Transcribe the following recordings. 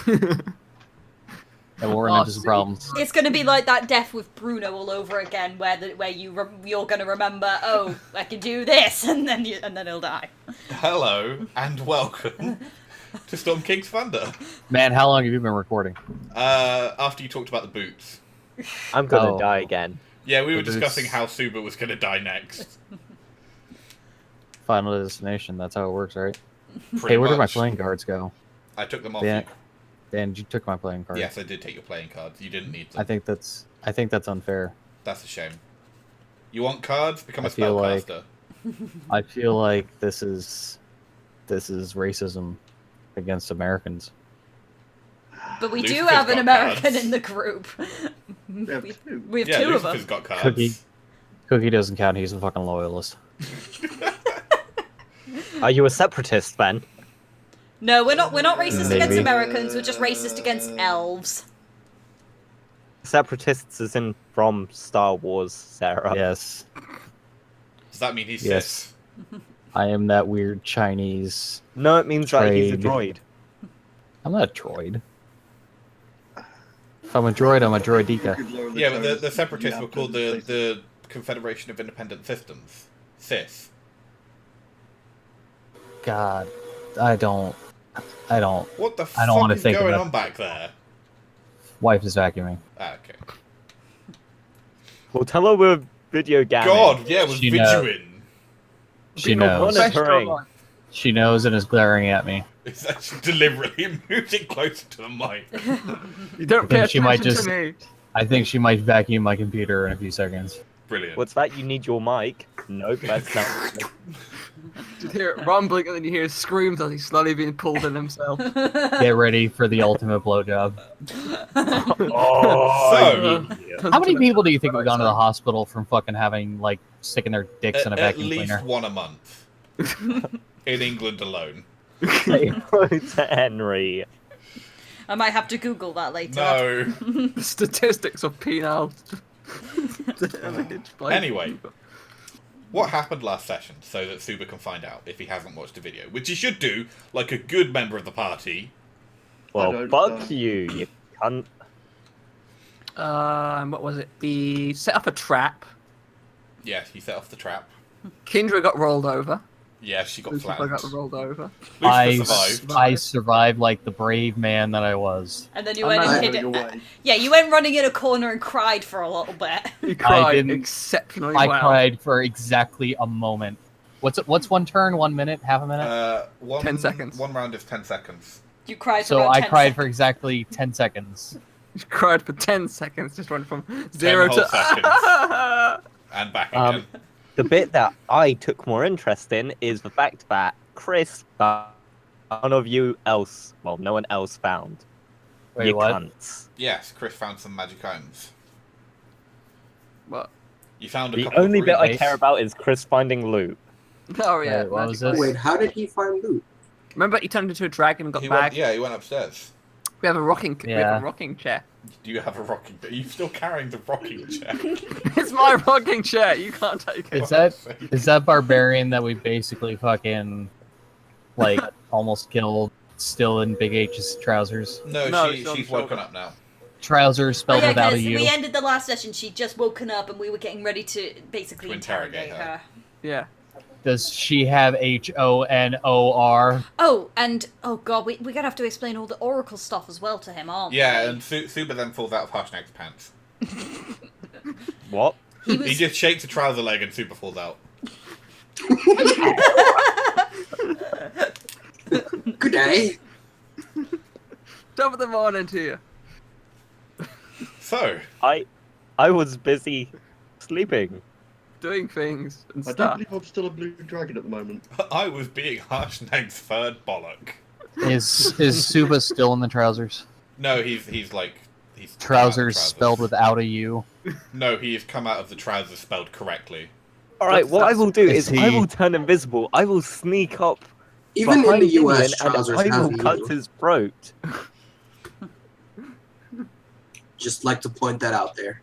And we'll run into some problems. It's going to be like that death with Bruno all over again, where you're going to remember, oh, I can do this, and then he'll die. Hello and welcome to Storm King's Thunder. Man, how long have you been recording? After you talked about the boots. I'm gonna die again. Yeah, we were The discussing boots. how Suba was going to die next. Final destination, that's how it works, right? Pretty Hey, where did my much. playing cards go? I took them off Dan, you. Dan, you took my playing cards. Yes, I did take your playing cards. You didn't need them. I think that's unfair. That's a shame. You want cards? Become a I feel like- spellcaster. I feel like this is racism against Americans. But we do Lucifer's have an got American cards. in the group. We have two. We have Yeah, two of Lucifer's them. got cards. Cookie doesn't count. He's a fucking loyalist. Are you a separatist, Ben? No, we're not racist against Maybe. Americans, we're just racist against elves. Separatists is in from Star Wars, Sarah. Yes, Does that mean he's Yes. I am that weird Chinese. No, it means that he's a Trade. droid. I'm not a droid. If I'm a droid, I'm a droidika. Yeah, but the separatists were called the Confederation of Independent Systems. CIS. God, I don't. What the I don't fuck wanna is think going about- on back there? Wife is vacuuming. Ah, okay. Well, tell her we're video gamming. God, yeah, it was She knows. Viduin. She knows. Monitoring. She knows and is glaring at me. It's actually deliberately moving closer to the mic. You don't I pay think she might attention just- to me. I think she might vacuum my computer in a few seconds. Brilliant. What's that? You need your mic? Nope, that's not. You hear it rumbling and then you hear screams as he's slowly being pulled in himself. Get ready for the ultimate blowjob. Oh, So- How many people do you think have gone to the hospital from fucking having, like, sticking their dicks in a At vacuum least cleaner? one a month. In England alone. Say hello to Henry. I might have to Google that later. No. The statistics of penile. Anyway. What happened last session so that Suba can find out if he hasn't watched the video? Which he should do, like a good member of the party. Well, don't fuck know. you cunt. What was it? We set up a trap. Yes, he set off the trap. Kendra got rolled over. Yes, she got Lucifer flattened. got rolled over. Lucifer survived. I survived like the brave man that I was. And then you went and hid it. Yeah, you went running in a corner and cried for a little bit. He cried didn't- exceptionally I well. cried for exactly a moment. What's one turn? 1 minute? Half a minute? 10 seconds. One round is 10 seconds. You cried for So about I 10 cried seconds. for exactly 10 seconds. He cried for 10 seconds, just went from 0 whole to... seconds. And back again. The bit that I took more interest in is the fact that Chris found none of you else, well, no one else found. Wait, you what? cunts. Yes, Chris found some magic items. What? You found a The couple only of bit I rubies. care about is Chris finding loot. Oh yeah. Wait, what magic was this? items. Wait, how did he find loot? Remember he turned into a dragon and got He back? went, yeah, he went upstairs. We have a rocking we have Yeah. a rocking chair. Do you have a rocking chair? Are you still carrying the rocking chair? It's my rocking chair, you can't take it. Is that barbarian that we basically fucking like almost killed still in Big H's trousers? No, No, she's it's on woken shoulder. up now. Trousers Oh, spelled yeah, without a because U. we ended the last session, she'd just woken up and we were getting ready to basically To interrogate interrogate her. Yeah. Does she have HONOR? Oh, and oh god, we're gonna have to explain all the Oracle stuff as well to him, aren't we? Yeah, and Suba then falls out of Harshnag's pants. What? he was. He just shakes a trouser leg and Suba falls out. Good day. Top of the morning to you. So, I was busy sleeping. Doing things and I do stuff. believe I'm still a blue dragon at the moment. I was being Harshnag's third bollock. Is Suba still in the trousers? No, he's come out of the Trousers spelled without a U. No, he has come out of the trousers spelled correctly. Alright, what I will do Is is I he- will turn invisible. I will sneak up Even in behind the US, Indian trousers and I have will cut you. his throat. Just like to point that out there.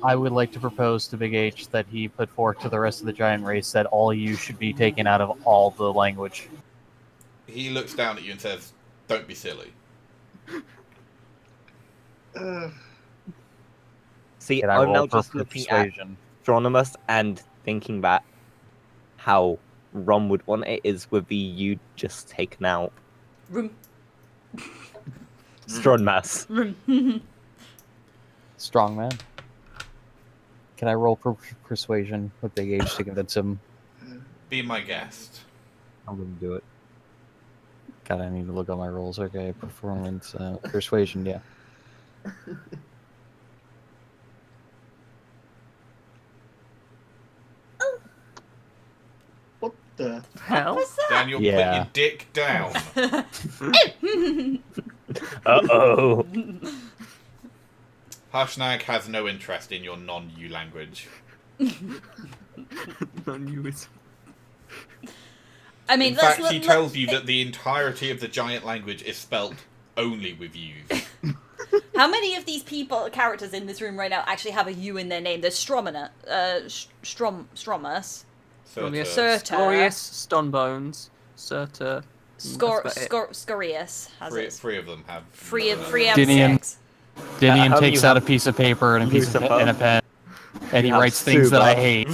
I would like to propose to Big H that he put forth to the rest of the giant race that all you should be taken out of all the language. He looks down at you and says, "Don't be silly." See, Can I I'm roll now for just looking at persuasion? Astronomus and thinking back how Ron would want it is with the you just taken out. Room. Astronomus. Room. Strong man. Can I roll for persuasion with Big H to convince him? Be my guest. I'm gonna do it. God, I need to look at my rolls. Okay, performance, persuasion, yeah. What the? Hell? What's that? Daniel, Yeah. put your dick down. Uh-oh. Harshnag has no interest in your non-U language. Non-US. I mean, In let's fact, he tells you that the entirety of the giant language is spelt only with U's. How many of these characters in this room right now actually have a U in their name? There's Stromina, Stromus, Surtur. Surtur. Scorius, Stonebones, Surtur. Scorius has it. Three of them have. Free Dinian. M6. Dinian how do takes you out have a piece of paper and a piece of Lucifer? and a pen, and he have writes things that I Suba. hate.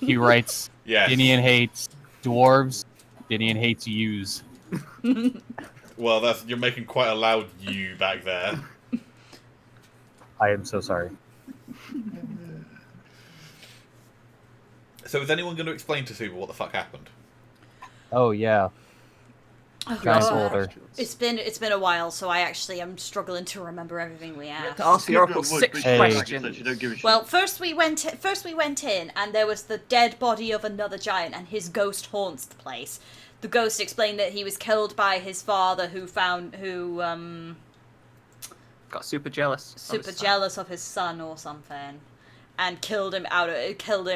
He writes, Yes. Dinian hates dwarves. Dinian hates U's. Well, you're making quite a loud U back there. I am so sorry. So is anyone going to explain to Suba what the fuck happened? Oh yeah, Oh, giant God. boulder. It's been a while, so I actually am struggling to remember everything we asked. To ask the Oracle Look, 6 Hey. questions. You don't give a shit. Well, first we went in, and there was the dead body of another giant, and his ghost haunts the place. The ghost explained that he was killed by his father, who Got super jealous. of super his son. jealous of his son or something, and killed him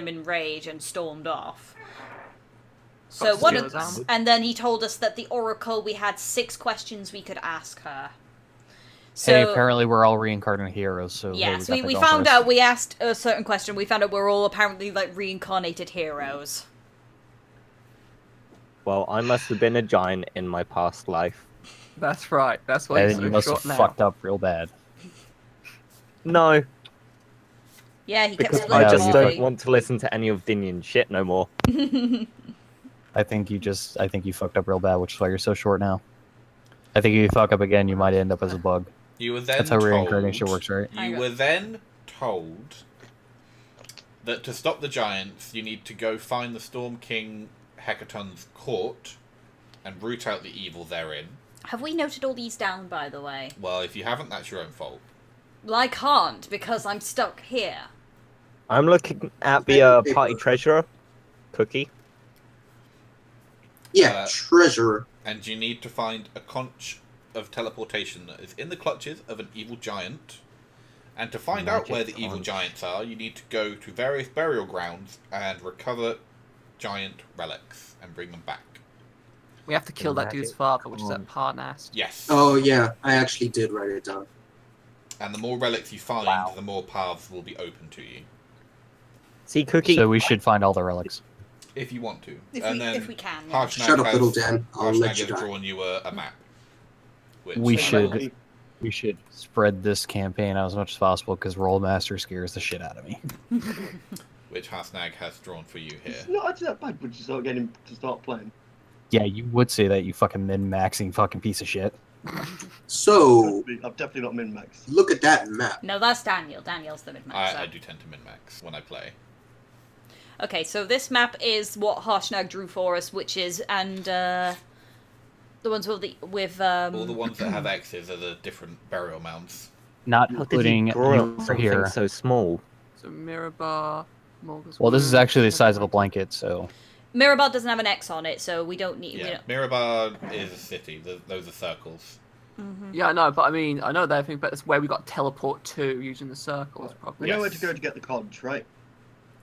in rage and stormed off. So Got to what? steal his armor. And then he told us that the Oracle, we had 6 questions we could ask her. Hey, So apparently we're all reincarnated heroes, so hey, yes, got we that going found for us. out. We asked a certain question. We found out we're all apparently like reincarnated heroes. Well, I must have been a giant in my past life. That's right. That's why And he's you so must have short now. fucked up real bad. No, Yeah, he kept because splitting I No, just you don't body. want to listen to any of Dinian's shit no more. I think you fucked up real bad, which is why you're so short now. I think if you fuck up again, you might end up as a bug. You were then That's how told, reincarnation works, right? You were then told that to stop the giants, you need to go find the Storm King Hecaton's court and root out the evil therein. Have we noted all these down, by the way? Well, if you haven't, that's your own fault. Well, I can't because I'm stuck here. I'm looking at the party treasurer, Cookie. Yeah, treasurer. And you need to find a conch of teleportation that is in the clutches of an evil giant. And to find out where the evil conch. giants are, you need to go to various burial grounds and recover giant relics and bring them back. We have to kill that dude's Magic father, which is conch. at Parnast. Yes. Oh yeah, I actually did write it down. And the more relics you find, Wow. the more paths will be open to you. See, Cookie. So we should find all the relics. If you want to. If and we- then if we can, yeah. Harshnag Shut up, has, little Dan. I'll Harshnag let you has die. drawn you a map. Which, We Hey, should spread this campaign out as much as possible because Rollmaster scares the shit out of me. which Harshnag has drawn for you here. It's not actually that bad once you start getting to start playing. Yeah, you would say that, you fucking min-maxing fucking piece of shit. So, I'm definitely not min-max. look at that map. No, that's Daniel. Daniel's the mid-max. I do tend to min-max when I play. Okay, so this map is what Harshnag drew for us, which is the ones with All the ones that have X's are the different burial mounds. Not How did including you draw you something here. so small? So Mirabar, Morgus. Well, this is actually the size of a blanket, so... Mirabel doesn't have an X on it, so we don't need. Yeah, Mirabar is a city. Those are circles. Yeah, I know, but I mean, I know that thing, but it's where we got teleport to using the circles, We probably. know where Yes. to go to get the conch, right?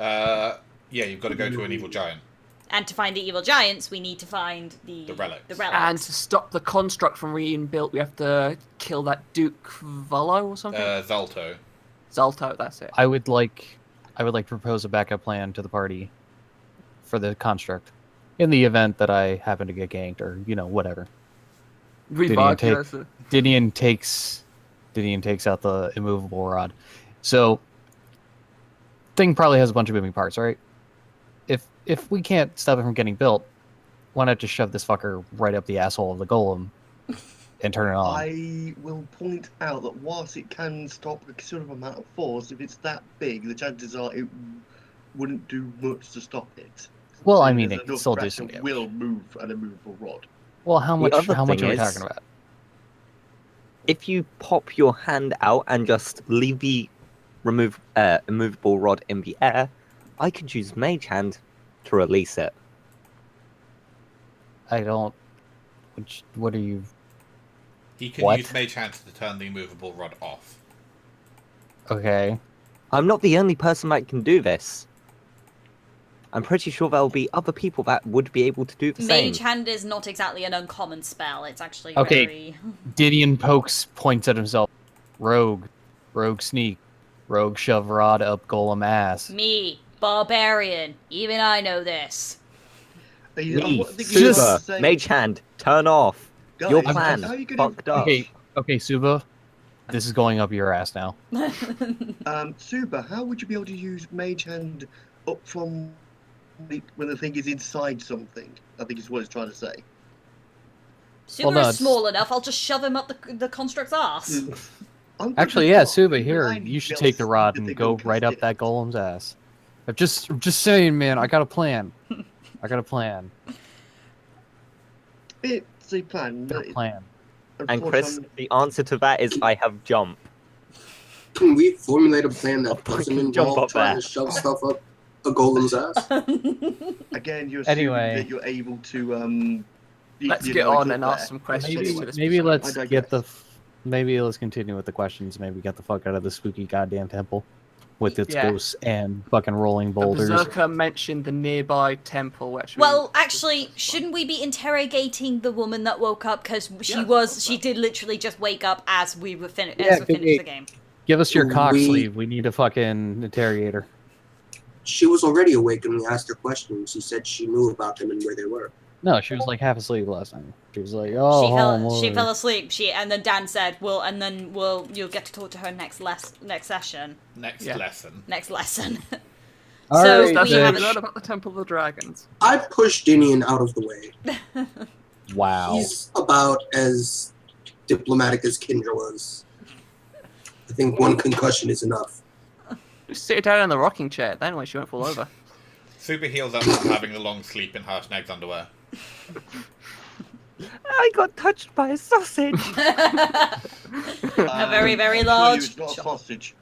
Yeah, you've got to go to an evil giant. And to find the evil giants, we need to find the relics. The relics. And to stop the construct from being built, we have to kill that Duke Volo or something. Zalto. Zalto, that's it. I would like to propose a backup plan to the party for the construct. in the event that I happen to get ganked or whatever. Revive take- you as a... Dinian takes out the immovable rod. So thing probably has a bunch of moving parts, right? If we can't stop it from getting built, why not just shove this fucker right up the asshole of the golem and turn it on? I will point out that whilst it can stop a considerable amount of force, if it's that big, the chances are it wouldn't do much to stop it. Well, I Seeing mean, as it can enough still do pressure some damage. will move an immovable rod. Well, how The much? other How much thing are we is- talking about? If you pop your hand out and just leave the immovable rod in the air, I could use Mage Hand to release it. I don't. What are you? He can What? use Mage Hand to turn the immovable rod off. Okay. I'm not the only person that can do this. I'm pretty sure there'll be other people that would be able to do the Mage same. Hand is not exactly an uncommon spell. It's actually Okay. very... Didion points at himself. Rogue sneak, rogue shove rod up golem ass. Me, barbarian. Even I know this. Me, I think you're trying to Suba, say- Mage Hand, turn off. Guys, Your how plan are you gonna- fucked up. Okay, Suba, this is going up your ass now. Suba, how would you be able to use Mage Hand up from when the thing is inside something? I think is what it's trying to say. Suba no, is it's- small enough. I'll just shove him up the construct's ass. I'm Actually, pretty yeah, sure Suba, you here, blind you should will take the see rod the and thing go and right cast up it. that golem's ass. I'm just saying, man. I got a plan. I got a plan. It's a plan. Got a plan. And Chris, Unfortunately, the answer to that is I have jump. Can we formulate a plan that I doesn't can jump involve up trying there. to shove stuff up a golem's ass? again, you're assuming Anyway. that you're able to Let's you get know, on it's and up ask there. some questions to this Maybe person. let's I get the. digress. Maybe let's continue with the questions. Maybe get the fuck out of the spooky goddamn temple with its Yeah. ghosts and fucking rolling The boulders. Berserker mentioned the nearby temple, which Well, actually, shouldn't we be interrogating the woman that woke up? Because she did literally just wake up as we were finished the game. Give us your cock We- sleeve. We need a fucking interrogator. She was already awake and we asked her questions. She said she knew about them and where they were. No, she was like half asleep last time. She was like, "Oh, She fell Lord." asleep. And then Dan said, you'll get to talk to her next session, Next Yeah. lesson. next lesson." All So right, That's we bitch. haven't- learn about the Temple of the Dragons. I pushed Dinian out of the way. Wow. He's about as diplomatic as Kindra was. I think one concussion is enough. Just sit her down in the rocking chair, then when she won't fall over. Super heals up from having a long sleep in Harshnag's underwear. I got touched by a sausage. A very, very I'm large Sure it's not a sausage.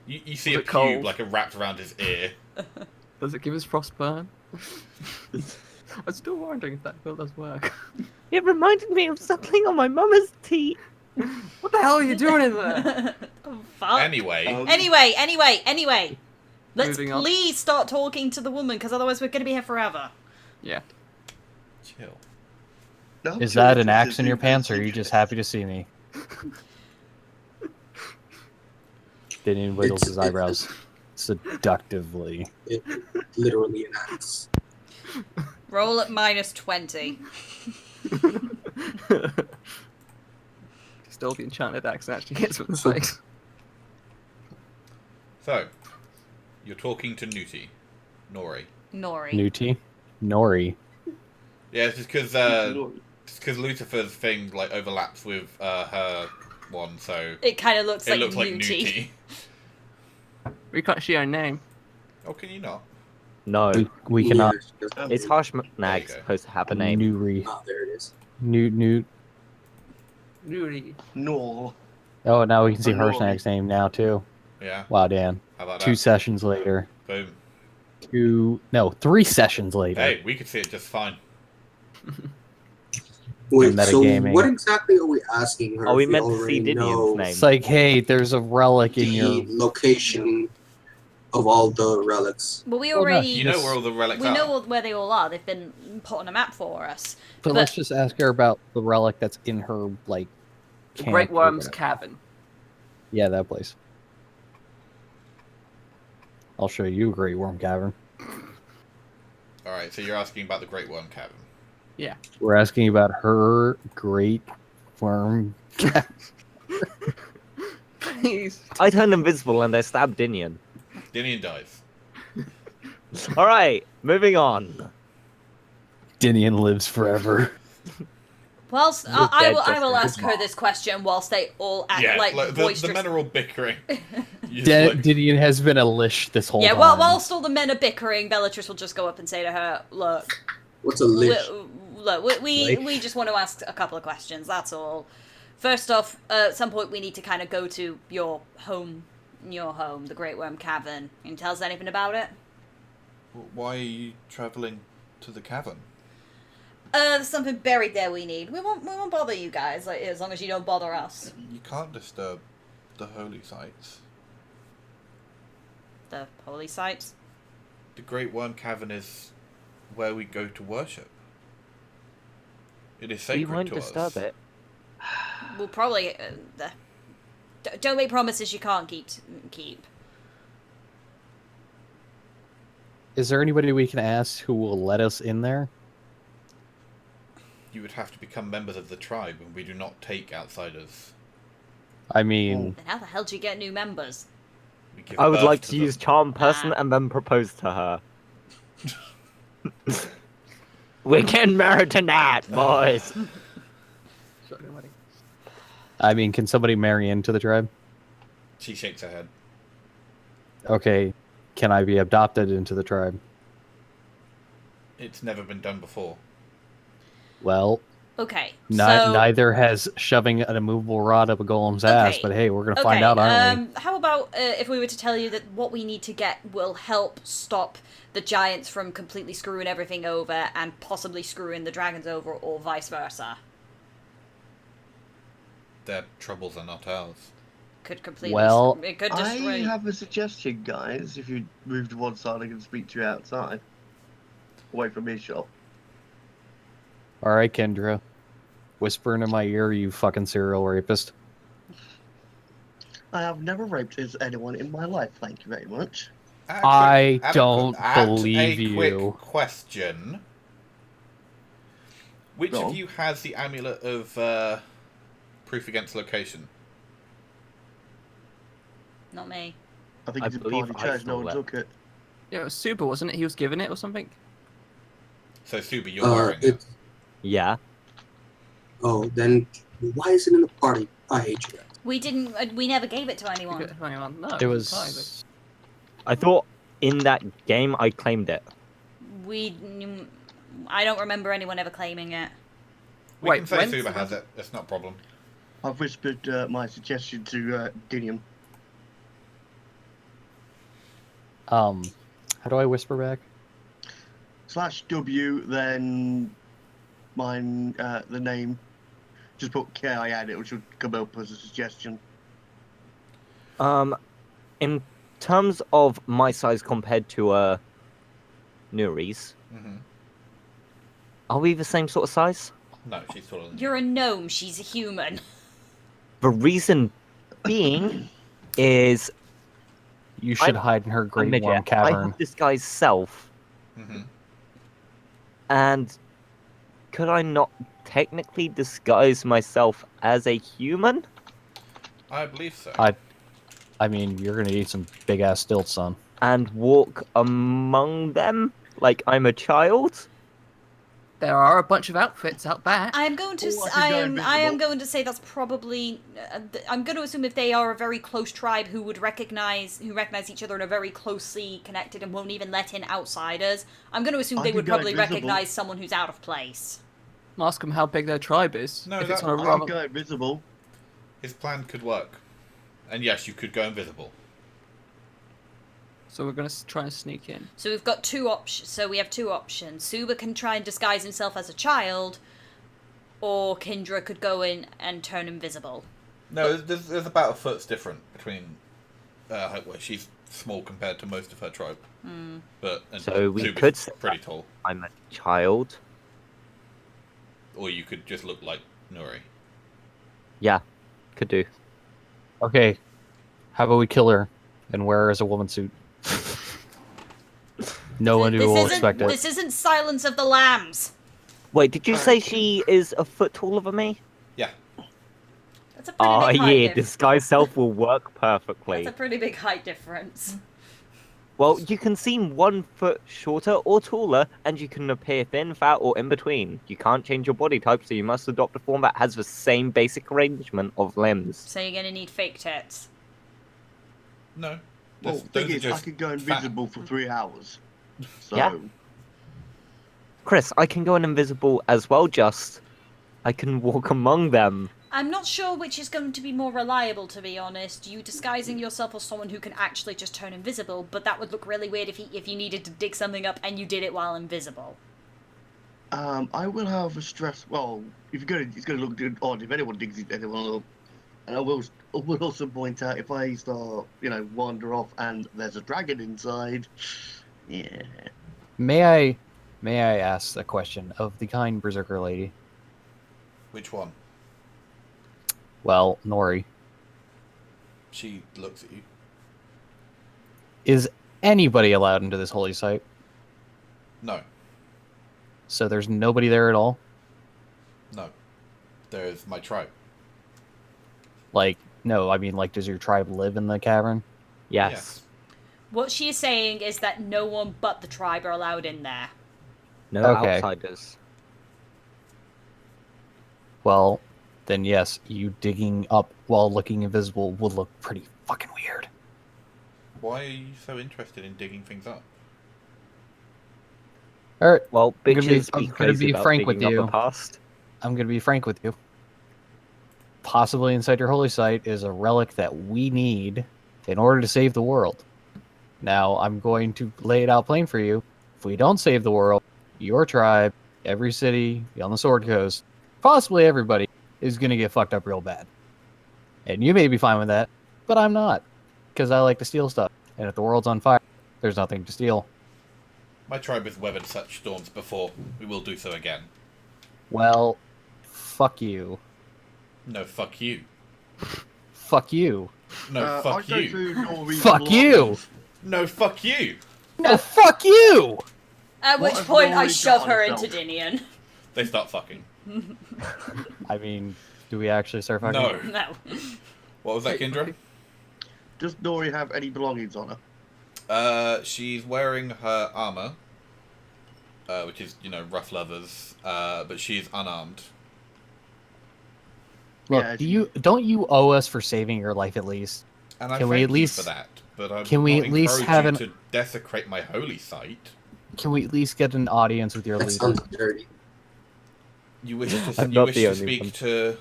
You see Was a it pube cold? like wrapped around his ear. Does it give us frostburn? I'm still wondering if that bill does work. It reminded me of something on my mama's teeth. What the hell are you doing in there? Oh, fuck. Anyway, Anyway. Let's Moving on. please start talking to the woman, because otherwise we're going to be here forever. Yeah. chill. No, I'm Is sure that it's an just axe in your pants, or are you just happy to see me? Didn't wiggles his eyebrows seductively. Literally an axe. Roll at -20. Still the enchanted axe actually hits with the face. So, you're talking to Nori. Nori. Newty? Nori. Yeah, it's just because Lucifer's thing like overlaps with her one, so It kind of looks it like looks like Newty. Newty. We can't see her name. Oh, can you not? No, We cannot. Yeah, she doesn't- is Harshnag go. supposed to have a name? Newry. Ah, there it is. Newt. Nuri. No. Oh, now we can see Nori. Harshnag's name now, too. Yeah. Wow, Dan. How about 2 that? sessions later. Boom. 3 sessions later. Hey, we could see it just fine. Wait, so metagaming. what exactly are we asking her? Are we if meant to already see know Didion's name? It's like, hey, there's a relic in the your... location of all the relics? Well, we Well, no, already... You know where all the relics we are. know where they all are. They've been put on a map for us. But let's just ask her about the relic that's in her, like, The camp Great or Worm's whatever. cabin. Yeah, that place. I'll show you a Great Worm Cavern. Alright, so you're asking about the Great Worm Cavern. Yeah. We're asking about her great worm. Please. I turned invisible and I stabbed Dinian. Dinian dies. All right, moving on. Dinian lives forever. Whilst The I dead will, I just will live. ask her this question whilst they all act like the boisterous. men are all bickering. You just look- Dinian has been a lish this whole Yeah, time. well, whilst all the men are bickering, Bellatrix will just go up and say to her, "Look, What's a lish? we just want to ask a couple of questions. That's all. First off, at some point we need to kind of go to your home, the Great Worm Cavern. Can you tell us anything about it? Why are you travelling to the cavern? There's something buried there we need. We won't bother you guys, like, as long as you don't bother us. You can't disturb the holy sites. The holy sites. The Great Worm Cavern is where we go to worship. It is We sacred won't to disturb us. it. We'll probably. Don't make promises you can't keep. Is there anybody we can ask who will let us in there? You would have to become members of the tribe, and we do not take outsiders. I mean, Then how the hell do you get new members? We give I would birth like to them. use charm person and then propose to her. We're getting married tonight, boys. Shotgun wedding. can somebody marry into the tribe? She shakes her head. Okay, can I be adopted into the tribe? It's never been done before. Well, Okay, neither has shoving an immovable rod up a golem's ass, Okay, but hey, we're gonna find out, aren't we? How about if we were to tell you that what we need to get will help stop the giants from completely screwing everything over and possibly screwing the dragons over, or vice versa? Their troubles are not ours. Could completely. Well, it could I destroy. have a suggestion, guys. If you move to one side, I can speak to you outside. Away from earshot. All right, Kendra. Whisper into my ear, you fucking serial rapist. I have never raped anyone in my life, thank you very much. I don't believe a you. Quick question. Which Go of on. you has the amulet of proof against location? Not me. I think I it's a believe party I church, no one stole took it. Yeah, it was Super, wasn't it? He was giving it or something. So, Suba, you're wearing it. It's Yeah. then why is it in the party? I hate you guys. We didn't. We never gave it to anyone. Hang on, no. It was. I thought in that game I claimed it. I don't remember anyone ever claiming it. We Wait, can say when's Suba the- has it. That's not a problem. I've whispered my suggestion to Dinian. How do I whisper back? /W, then mine, the name. Just put KI at it, which would come up as a suggestion. In terms of my size compared to Nuri's, Hmm. are we the same sort of size? No, she's taller than you. You're a gnome. She's a human. The reason being is You should I'm hide in her a great midget. warm I cavern. have this guy's self, Hmm. and could I not technically disguise myself as a human? I believe so. You're gonna need some big ass stilts, son. And walk among them like I'm a child? There are a bunch of outfits out back. I am going to. Oh, I can go I am invisible. going to say that's probably. I'm going to assume if they are a very close tribe who recognize each other and are very closely connected and won't even let in outsiders. I'm going to assume I they can would go probably invisible. recognize someone who's out of place. Ask them how big their tribe is. No, if it's that- on a I rather... can go invisible. His plan could work. And yes, you could go invisible. So we're gonna try and sneak in. So we've got two options. So we have two options. Suba can try and disguise himself as a child, or Kindra could go in and turn invisible. No, there's about a foot's difference between. She's small compared to most of her tribe. But and So we Zuba's could say pretty tall. I'm a child. Or you could just look like Nuri. Yeah, could do. Okay, how about we kill her and wear her as a woman suit? No one will expect it. This isn't Silence of the Lambs. Wait, did you say she is a foot taller than me? Yeah. That's a pretty Oh big height yeah, difference. disguise self will work perfectly. That's a pretty big height difference. Well, you can seem 1 foot shorter or taller, and you can appear thin, fat, or in between. You can't change your body type, so you must adopt a form that has the same basic arrangement of limbs. So you're gonna need fake tits. No. Well, Those the thing are is, I just could go fat. invisible for 3 hours. So, Yeah. Chris, I can go invisible as well, just I can walk among them. I'm not sure which is going to be more reliable, to be honest. You disguising yourself as someone who can actually just turn invisible, but that would look really weird if you needed to dig something up and you did it while invisible. I will have a stress. Well, if you're gonna, it's gonna look odd if anyone digs anyone up. And I will also point out if I start, wander off and there's a dragon inside. Yeah. May I ask a question of the kind berserker lady? Which one? Well, Nori, She looks at you. is anybody allowed into this holy site? No. So there's nobody there at all? No. There's my tribe. Like, no, I mean, like, does your tribe live in the cavern? Yes. What she is saying is that no one but the tribe are allowed in there. No Okay. outsiders. Well, then yes, you digging up while looking invisible would look pretty fucking weird. Why are you so interested in digging things up? Alright, Well, I'm gonna bitches I'm be gonna crazy be about frank with digging up you. the past. I'm going to be frank with you. Possibly inside your holy site is a relic that we need in order to save the world. Now, I'm going to lay it out plain for you. If we don't save the world, your tribe, every city on the Sword Coast, possibly everybody, is going to get fucked up real bad. And you may be fine with that, but I'm not. Because I like to steal stuff. And if the world's on fire, there's nothing to steal. My tribe has weathered such storms before. We will do so again. Well, fuck you. No, fuck you. Fuck you. No, fuck I'd go you. through Norway's Fuck you! belongings. No, fuck you. No, fuck you! At What which if point I Rory shove got her herself? into Dinian. They start fucking. I mean, do we actually start fucking? No. No. What was that, Kendra? Does Nori have any belongings on her? She's wearing her armor, which is, rough leathers, but she's unarmed. Look, Yeah, don't you owe us for saving your life at least? And I Can we thank at least- you for that, but I can we would at not least encourage have you to desecrate my holy site. Can we at least get an audience with your That leader? sounds dirty. You wish to I'm not the only speak one. to,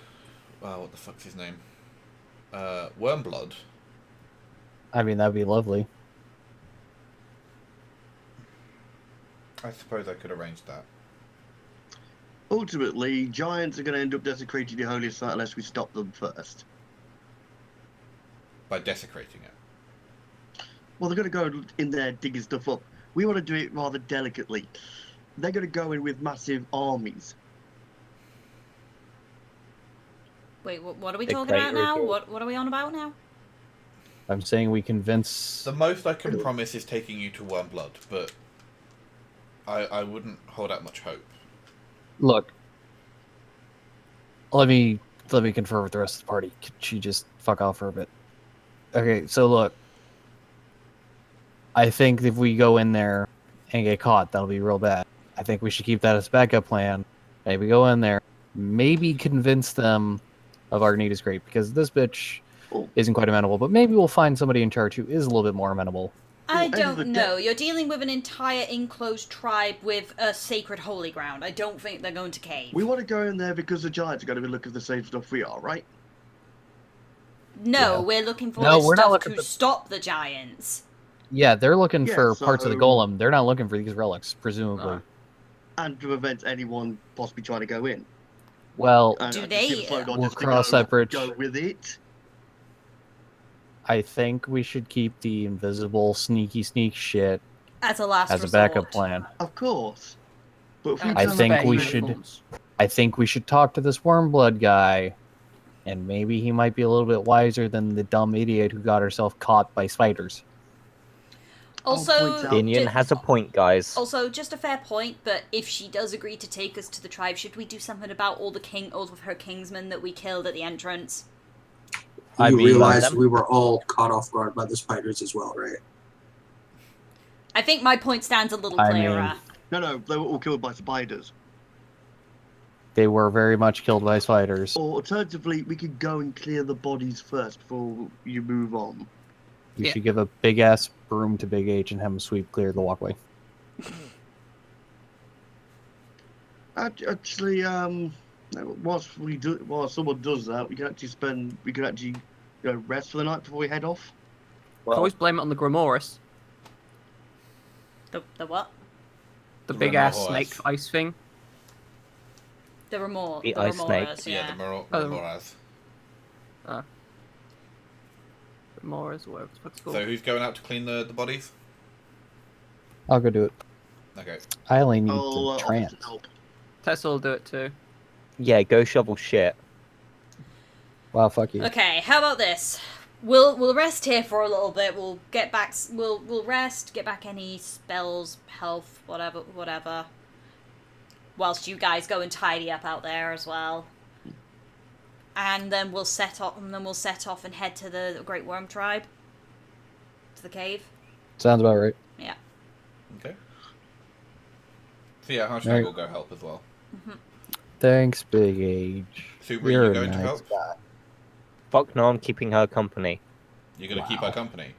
what the fuck's his name? Wormblood. I mean, that'd be lovely. I suppose I could arrange that. Ultimately, giants are going to end up desecrating the holy site unless we stop them first. By desecrating it. Well, they're going to go in there digging stuff up. We want to do it rather delicately. They're going to go in with massive armies. Wait, what are we The talking great about now? revolt. What are we on about now? I'm saying we convince. The most I can promise is taking you to Wormblood, but I wouldn't hold out much hope. Look, let me confer with the rest of the party. Could she just fuck off for a bit? Okay, so look, I think if we go in there and get caught, that'll be real bad. I think we should keep that as a backup plan. Maybe go in there, maybe convince them of our need is great, because this bitch Oh. isn't quite amenable, but maybe we'll find somebody in charge who is a little bit more amenable. I end of the don't know. You're dealing with an entire enclosed tribe with a sacred holy ground. I don't think they're going to cave. We want to go in there because the giants are going to be looking for the same stuff we are, right? No, Yeah. we're looking for No, this we're not stuff looking to for- stop the giants. Yeah, they're looking Yeah, for parts of the so- golem. They're not looking for these relics, presumably. And to prevent anyone possibly trying to go in. Well, And Do I just they- give a phone on We'll just to cross go, that bridge. Go with it. I think we should keep the invisible sneak shit As a last as a resort. backup plan. Of course. But if we I tell think them- we should- I think we should talk to this Wormblood guy, and maybe he might be a little bit wiser than the dumb idiot who got herself caught by spiders. Also, point out- Inian has a point, guys. Also, just a fair point, but if she does agree to take us to the tribe, should we do something about all of her kingsmen that we killed at the entrance? I You mean, realize them. we were all caught off guard by the spiders as well, right? I think my point stands a little I clearer. mean- No, they were all killed by spiders. They were very much killed by spiders. Or alternatively, we could go and clear the bodies first before you move on. We Yeah. should give a big ass broom to Big H and have him sweep clear the walkway. Actually, whilst someone does that, we can actually rest for the night before we head off. Can always blame it on the Gramoris, The what? the The big ass Gramoris. snake ice thing. The Remor. The The ice snake. Remoras, Yeah, yeah. the Oh. Remoras. Gramoris, whatever the fuck it's called. So who's going out to clean the bodies? I'll go do it. Okay. I only need I'll to offer trance. to help. Tessa will do it too. Yeah, go shovel shit. Wow, fuck you. Okay, how about this? We'll rest here for a little bit. We'll get back. We'll rest. Get back any spells, health, whatever. Whilst you guys go and tidy up out there as well. And then we'll set off. And head to the Great Worm Tribe. To the cave. Sounds about right. Yeah. Okay. So yeah, Harshnag Right. will go help as well. Thanks, Big H. Super, are You're you a going to nice help? guy. Fuck no, I'm keeping her company. You're going to keep Wow. her company?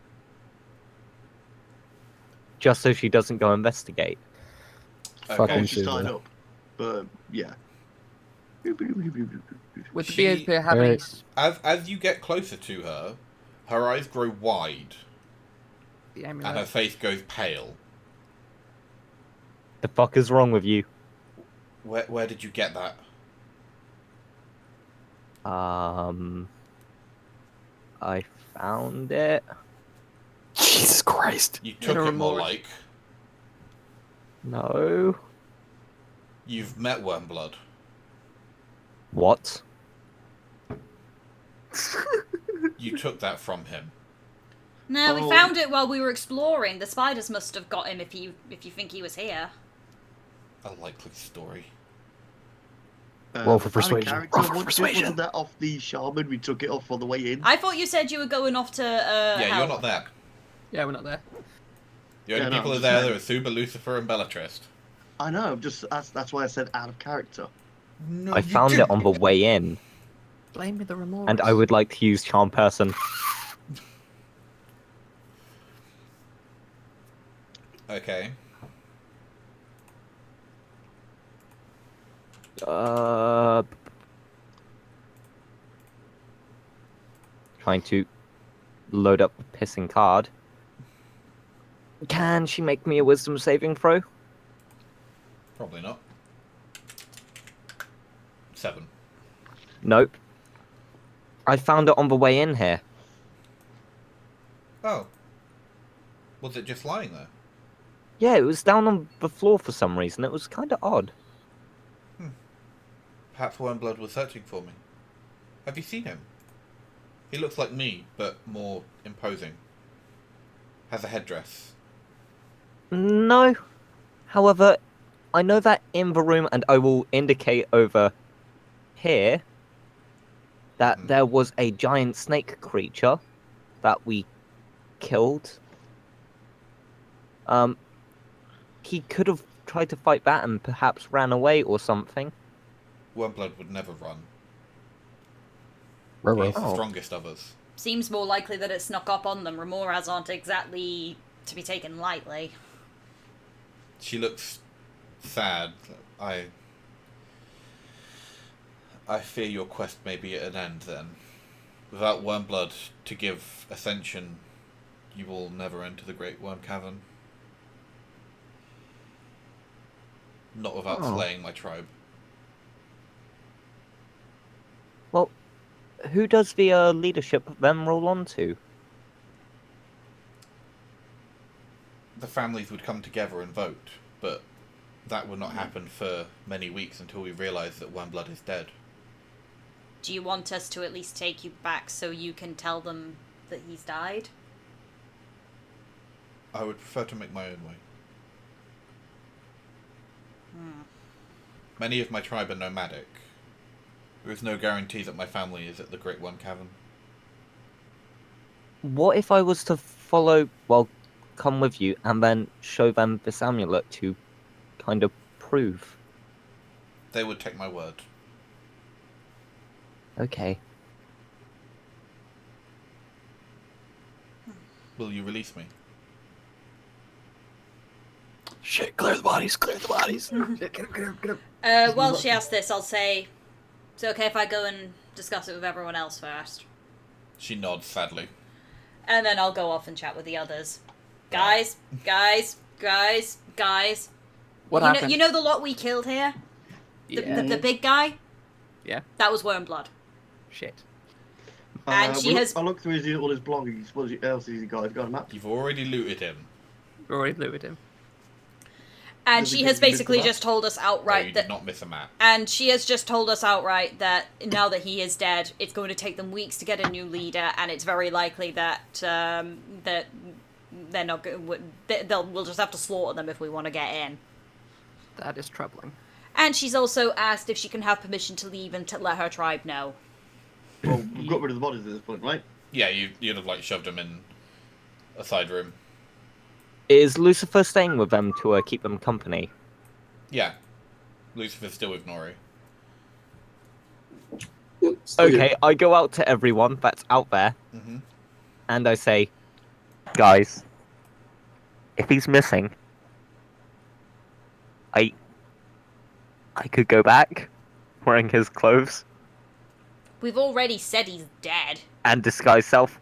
Just so she doesn't go investigate. Fucking Okay. She's tied Susan. up, but yeah. With the She- BHP having Alright. As you get closer to her, her eyes grow wide the and her amulet. face goes pale. The fuck is wrong with you? Where did you get that? I found it. Jesus Christ. You took a it more remorse. like No. you've met Wormblood. What? You took that from him. No, we Oh. found it while we were exploring. The spiders must have got him if you think he was here. A likely story. Roll for Out of persuasion. character, Roll for wasn't- persuasion. Wasn't that off the shaman? We took it off on the way in. I thought you said you were going off to Yeah, help. you're not there. Yeah, we're not there. The only Yeah, no, people I'm are just there saying. are Suba, Lucifer, and Bellatrist. I know. That's why I said out of character. No, I found it on the way in, Blame me the Remoras. and I would like to use Charm Person. Okay. Trying to load up the pissing card. Can she make me a wisdom saving throw? Probably not. 7. Nope. I found it on the way in here. Oh. Was it just lying there? Yeah, it was down on the floor for some reason. It was kind of odd. Perhaps Wormblood was searching for me. Have you seen him? He looks like me, but more imposing. Has a headdress. No. However, I know that in the room, and I will indicate over here that Mhm. there was a giant snake creature that we killed. He could have tried to fight back and perhaps ran away or something. Wormblood would never run. Ruh-roh. He's the Oh. strongest of us. Seems more likely that it snuck up on them. Remoras aren't exactly to be taken lightly. She looks sad. I fear your quest may be at an end then. Without Wormblood to give ascension, you will never enter the Great Worm Cavern. Not without Oh. slaying my tribe. Well, who does the leadership then roll on to? The families would come together and vote, but that would not happen for many weeks until we realise that Wormblood is dead. Do you want us to at least take you back so you can tell them that he's died? I would prefer to make my own way. Many of my tribe are nomadic. There is no guarantee that my family is at the Great One Cavern. What if I was to follow, well, come with you and then show them this amulet to kind of prove? They would take my word. Okay. Will you release me? Shit, clear the bodies, clear the bodies. Get him. While she asks this, I'll say, "It's okay if I go and discuss it with everyone else first, She nods sadly. and then I'll go off and chat with the others." Guys. What you happened? Know, you know the lot we killed here? Yeah. The big guy? Yeah. That was Wormblood. Shit. And she has- I looked through all his belongings. What else has he got? He's got a map. You've already looted him. We already looted him. And Does she he has get to miss basically the map? just told us No, outright you that... did not miss a map. And she has just told us outright that now that he is dead, it's going to take them weeks to get a new leader, and it's very likely that that they're not going. We'll just have to slaughter them if we want to get in. That is troubling. And she's also asked if she can have permission to leave and to let her tribe know. Well, we've got rid of the bodies at this point, right? Yeah, you'd have like shoved him in a side room. Is Lucifer staying with them to keep them company? Yeah. Lucifer's still with Nori. Yep, still here. Okay, I go out to everyone that's out there, Mm-hmm. and I say, guys, if he's missing, I could go back wearing his clothes We've already said he's dead. and disguise self.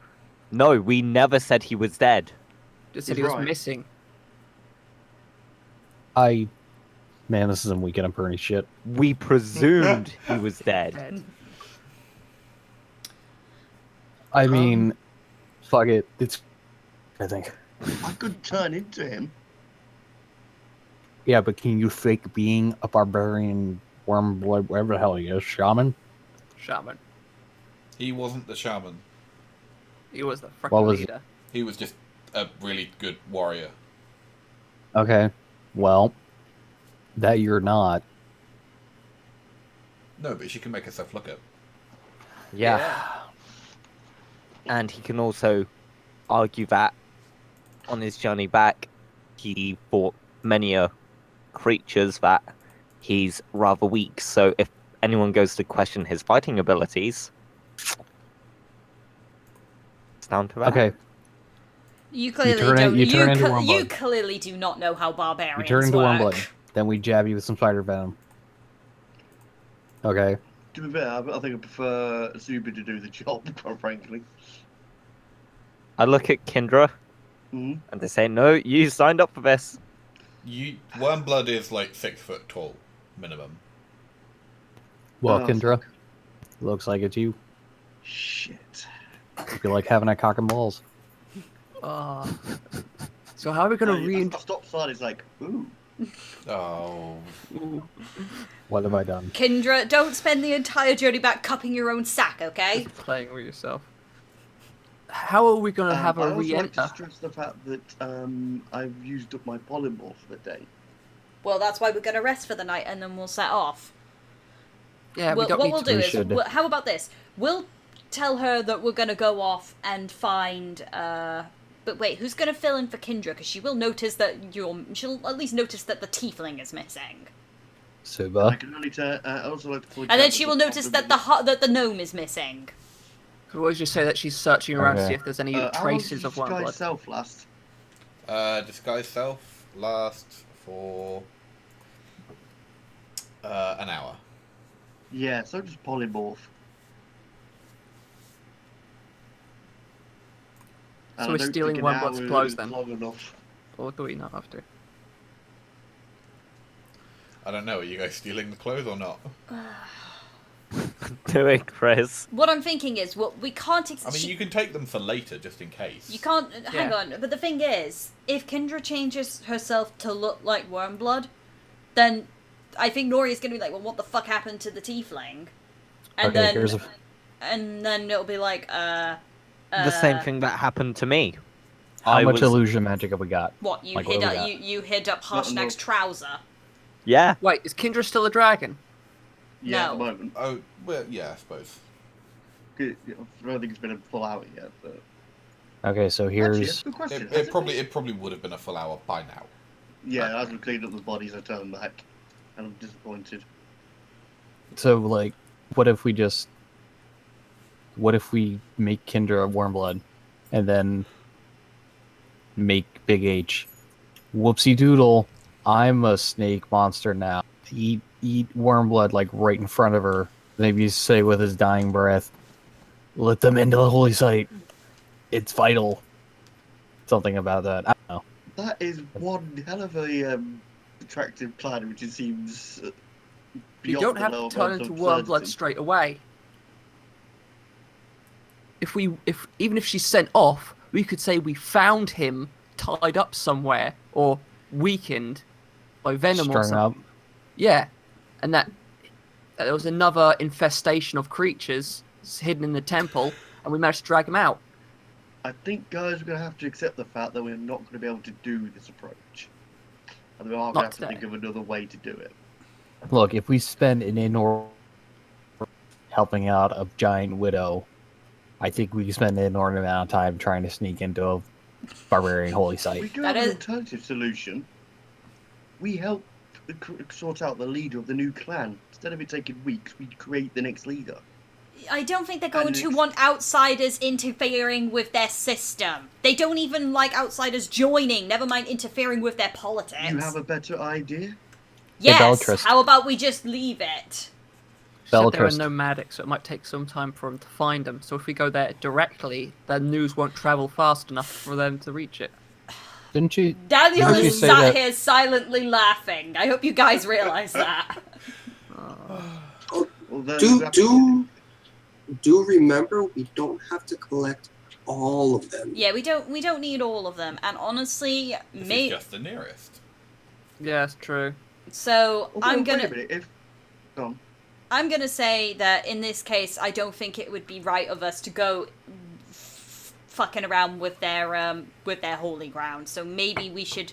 No, we never said he was dead. Just said He's he was right. missing. Man, this is some weekend of Bernie shit. We presumed he was dead. Dead. I mean, fuck it. It's, I think. I could turn into him. Yeah, but can you fake being a barbarian worm, whatever the hell he is, shaman? Shaman. He wasn't the shaman. He was the What freaking was he? leader. He was just a really good warrior. Okay, well, that you're not. No, but she can make herself look it. Yeah. And he can also argue that on his journey back, he fought many creatures that he's rather weak. So if anyone goes to question his fighting abilities, it's down to that. Okay, You clearly turn it- don't. you turn into you Wormblood. clearly do not know how barbarians you turn into work. Wormblood. Then we jab you with some spider venom. Okay. To be fair, I think I prefer Zuby to do the job, quite frankly. I look at Kindra Mm-hmm. and they say, no, you signed up for this. Wormblood is like 6 foot tall, minimum. Well, Oh, Kendra, looks like it's you. Shit. You feel like having a cock and balls. So how are we gonna I stop side. It's like, ooh. Oh. What have I done? Kendra, don't spend the entire journey back cupping your own sack, okay? playing with yourself? How are we gonna have I a also like re-enter? to stress the fact that I've used up my polymorph for the day. Well, that's why we're going to rest for the night and then we'll set off. Yeah, we Well, don't what need we'll to. do We is, should. how about this? We'll tell her that we're going to go off and find. But wait, who's going to fill in for Kendra? Because she will notice that she'll at least notice that the tiefling is missing, I Suba. can only tell. I also like to point and out then she that will the notice problem that the gnome is missing. Could always just say that she's searching around to Okay. see if there's any how long traces does of this guy's Wormblood. self last? Disguise self lasts for an hour. Yeah, so just polymorph. So And we're I don't stealing think an Wormblood's hour clothes is then? long enough. Or do we not have to? I don't know, are you guys stealing the clothes or not? Do it, Chris. What I'm thinking is, well, we can't. I mean, you can take them for later, just in case. You can't. Hang Yeah. on. But the thing is, if Kendra changes herself to look like Wormblood, then I think Nori is going to be like, well, what the fuck happened to the tiefling? And Okay, then, here's a. and then it'll be like, The same thing that happened to me. How much illusion magic have we got? What you Like, hid what do up? we got? You hid up Harshnag's enough. trouser. Yeah. Wait, is Kindra still a dragon? Yeah, at No. the moment. Oh, well, yeah, I suppose. I don't think it's been a full hour yet, but Okay, so actually, here's that's a good question. It probably would have been a full hour by now. Yeah, as we cleaned up the bodies, I turned back, and I'm disappointed. so like, what if we make Kindra a Wormblood, and then make Big H? Whoopsie doodle! I'm a snake monster now. Eat Wormblood like right in front of her. Maybe say with his dying breath, "Let them into the holy site. It's vital." Something about that. I don't know. That is one hell of a attractive plan, which it seems You beyond don't the have lower to turn bounds into of Wormblood absurdity. straight away. Even if she's sent off, we could say we found him tied up somewhere or weakened by venom or Strung up. something. Yeah, and that there was another infestation of creatures hidden in the temple, and we managed to drag him out. I think, guys, we're going to have to accept the fact that we're not going to be able to do this approach. And we are going to Not have to today. think of another way to do it. Look, if we spend an inordinate helping out a giant widow, I think we can spend an inordinate amount of time trying to sneak into a barbarian holy We site. do That have an is- alternative solution. We help sort out the leader of the new clan. Instead of it taking weeks, we create the next leader. I don't think they're going And to it's- want outsiders interfering with their system. They don't even like outsiders joining, never mind interfering with their politics. You have a better idea? Yes, Bellatrix. how about we just leave it? Said they were Bellatrix. nomadic, so it might take some time for them to find them. So if we go there directly, the news won't travel fast enough for them to reach it. Didn't you? Daniel Didn't you is say sat that- here silently laughing. I hope you guys realise that. Although Do remember we don't have to collect all of them. Yeah, we don't need all of them, and honestly, This me. is just the nearest. Yeah, it's true. So Although, I'm wait a gonna. minute, I'm gonna say that in this case, I don't think it would be right of us to go fucking around with their holy ground. So maybe we should.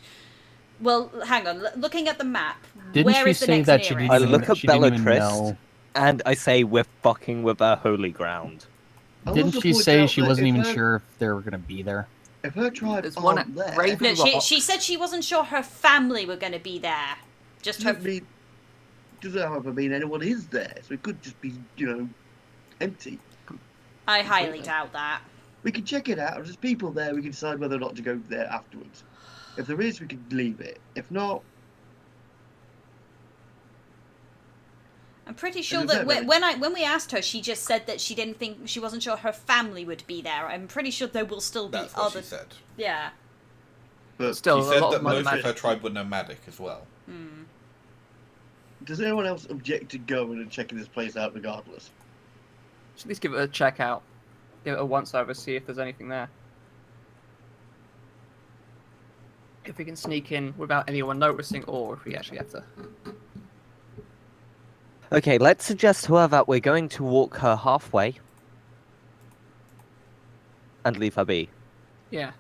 Well, hang on. Looking at the map, Didn't where she is the say next that she nearest? I didn't look even, at she didn't even Bellatrix. know? And I say we're fucking with our holy ground. I'll Didn't also she point say out she that wasn't if even her- sure if they were gonna be there? If her tribe There's one aren't at there, Raven- No, Rock. she said she wasn't sure her family were going to be there. Just her. doesn't however mean anyone is there. So it could just be, empty. I highly doubt that. We can check it out. If there's people there, we can decide whether or not to go there afterwards. If there is, we can leave it. If not, I'm pretty sure is that that when we asked her, she just said that she wasn't sure her family would be there. I'm pretty sure there will still be That's what other. she said. Yeah. but Still, She a said lot that of most of nomadic. her tribe were nomadic as well. does anyone else object to going and checking this place out regardless? Should at least give it a check out. Give it a once over, see if there's anything there. If we can sneak in without anyone noticing, or if we actually have to. Okay, let's suggest to her that we're going to walk her halfway and leave her be. Yeah.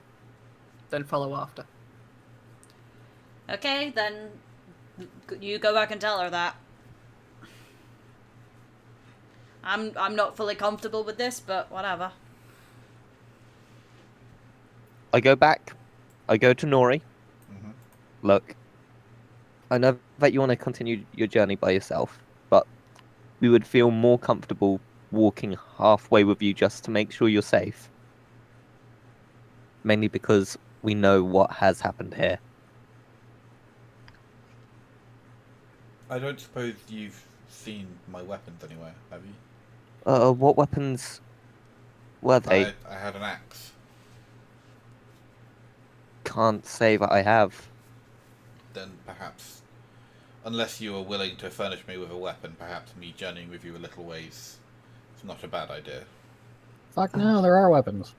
Then follow after. Okay, then you go back and tell her that. I'm not fully comfortable with this, but whatever. I go back. I go to Nori. Mhm. Look, I know that you want to continue your journey by yourself, but we would feel more comfortable walking halfway with you just to make sure you're safe. Mainly because we know what has happened here. I don't suppose you've seen my weapons anywhere, have you? What weapons were they? I had an axe. Can't say that I have. Then perhaps, unless you are willing to furnish me with a weapon, perhaps me journeying with you a little ways is not a bad idea. Fuck no, there are weapons.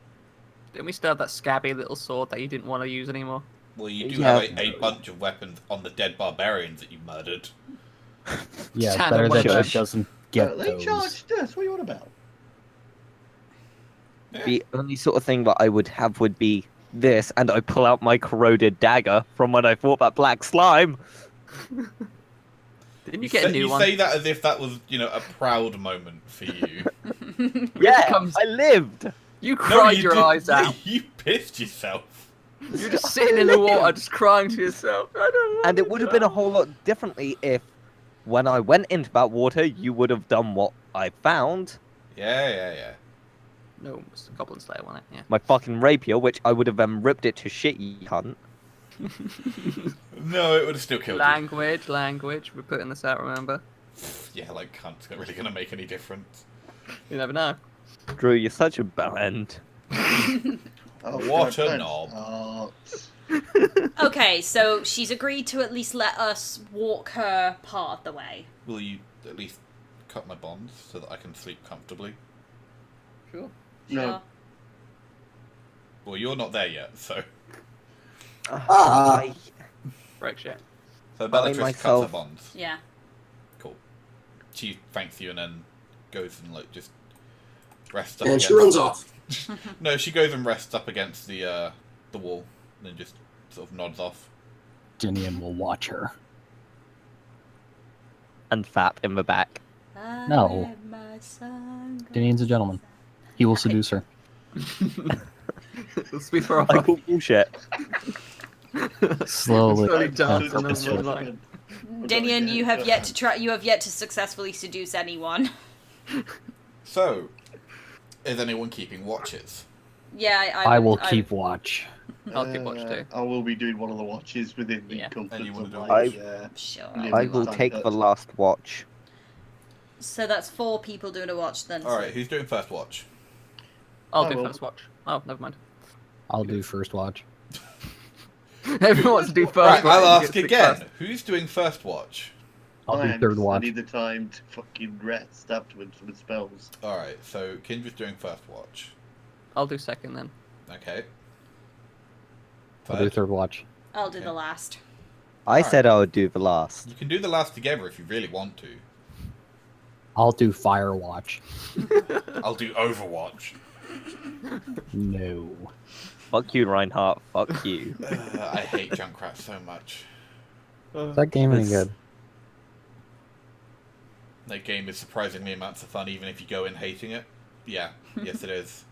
Didn't we still have that scabby little sword that you didn't want to use anymore? Well, you do Yeah. have a bunch of weapons on the dead barbarians that you murdered. Yeah, it's Sounded better that like- she doesn't get they those. charged us. What are you on about? The only sort of thing that I would have would be this, and I pull out my corroded dagger from when I fought that black slime. Didn't you get a new you one? say that as if that was, a proud moment for you. Yeah, comes- I lived. You cried your didn't. eyes out. You pissed yourself. You're just sitting in the water, just crying to yourself. I don't want And it would have been a whole lot differently if, when I went into that water, you would have done what I found. Yeah. No, it's a Goblin Slayer, wasn't it? Yeah. My fucking rapier, which I would have then ripped it to shit, you cunt. No, it would have still killed Language. We're putting this out, remember? you. Yeah, like cunt's not really gonna make any difference. You never know. Drew, you're such a bellend. Oh, What God, a don't knob. start. Okay, so she's agreed to at least let us walk her part of the way. Will you at least cut my bonds so that I can sleep comfortably? Sure. No. Sure. Well, you're not there yet, so Ah. Break shit. so Bellatrix cuts her myself. bonds. Yeah. Cool. She thanks you and then goes and just rests up. And against she runs off. No, she goes and rests up against the wall, and then just sort of nods off. Dinian will watch her. And Fap in the back. No. Dinian's a gentleman. He will seduce her. Let's be for I call bullshit. Slowly. Slowly dance Up on his the foot. line. Dinian, you have yet to try. You have yet to successfully seduce anyone. So, is anyone keeping watches? Yeah, I will keep watch. I'll keep watch too. I will be doing one of the watches within the Yeah. comfort And you wanna of do my, I- Sure. Yeah, I I'll do will one. take the last watch. So that's 4 people doing a watch then. All right, who's doing first watch? I'll I do will. first watch. Oh, never mind. I'll do first watch. Everyone wants to do first Right, watch. I'll You ask get to pick again. first. Who's doing first watch? I'll I do am, third 'cause I watch. need the time to fucking rest afterwards for the spells. All right, so Kindra's doing first watch. I'll do second then. Okay. I'll do third watch. I'll do Okay. the last. I said I would do the last. You can do the last together if you really want to. I'll do fire watch. I'll do Overwatch. No. Fuck you, Reinhardt. Fuck you. I hate Junkrat so much. Is that game any This- good? That game is surprisingly amounts of fun, even if you go in hating it. Yeah, yes it is.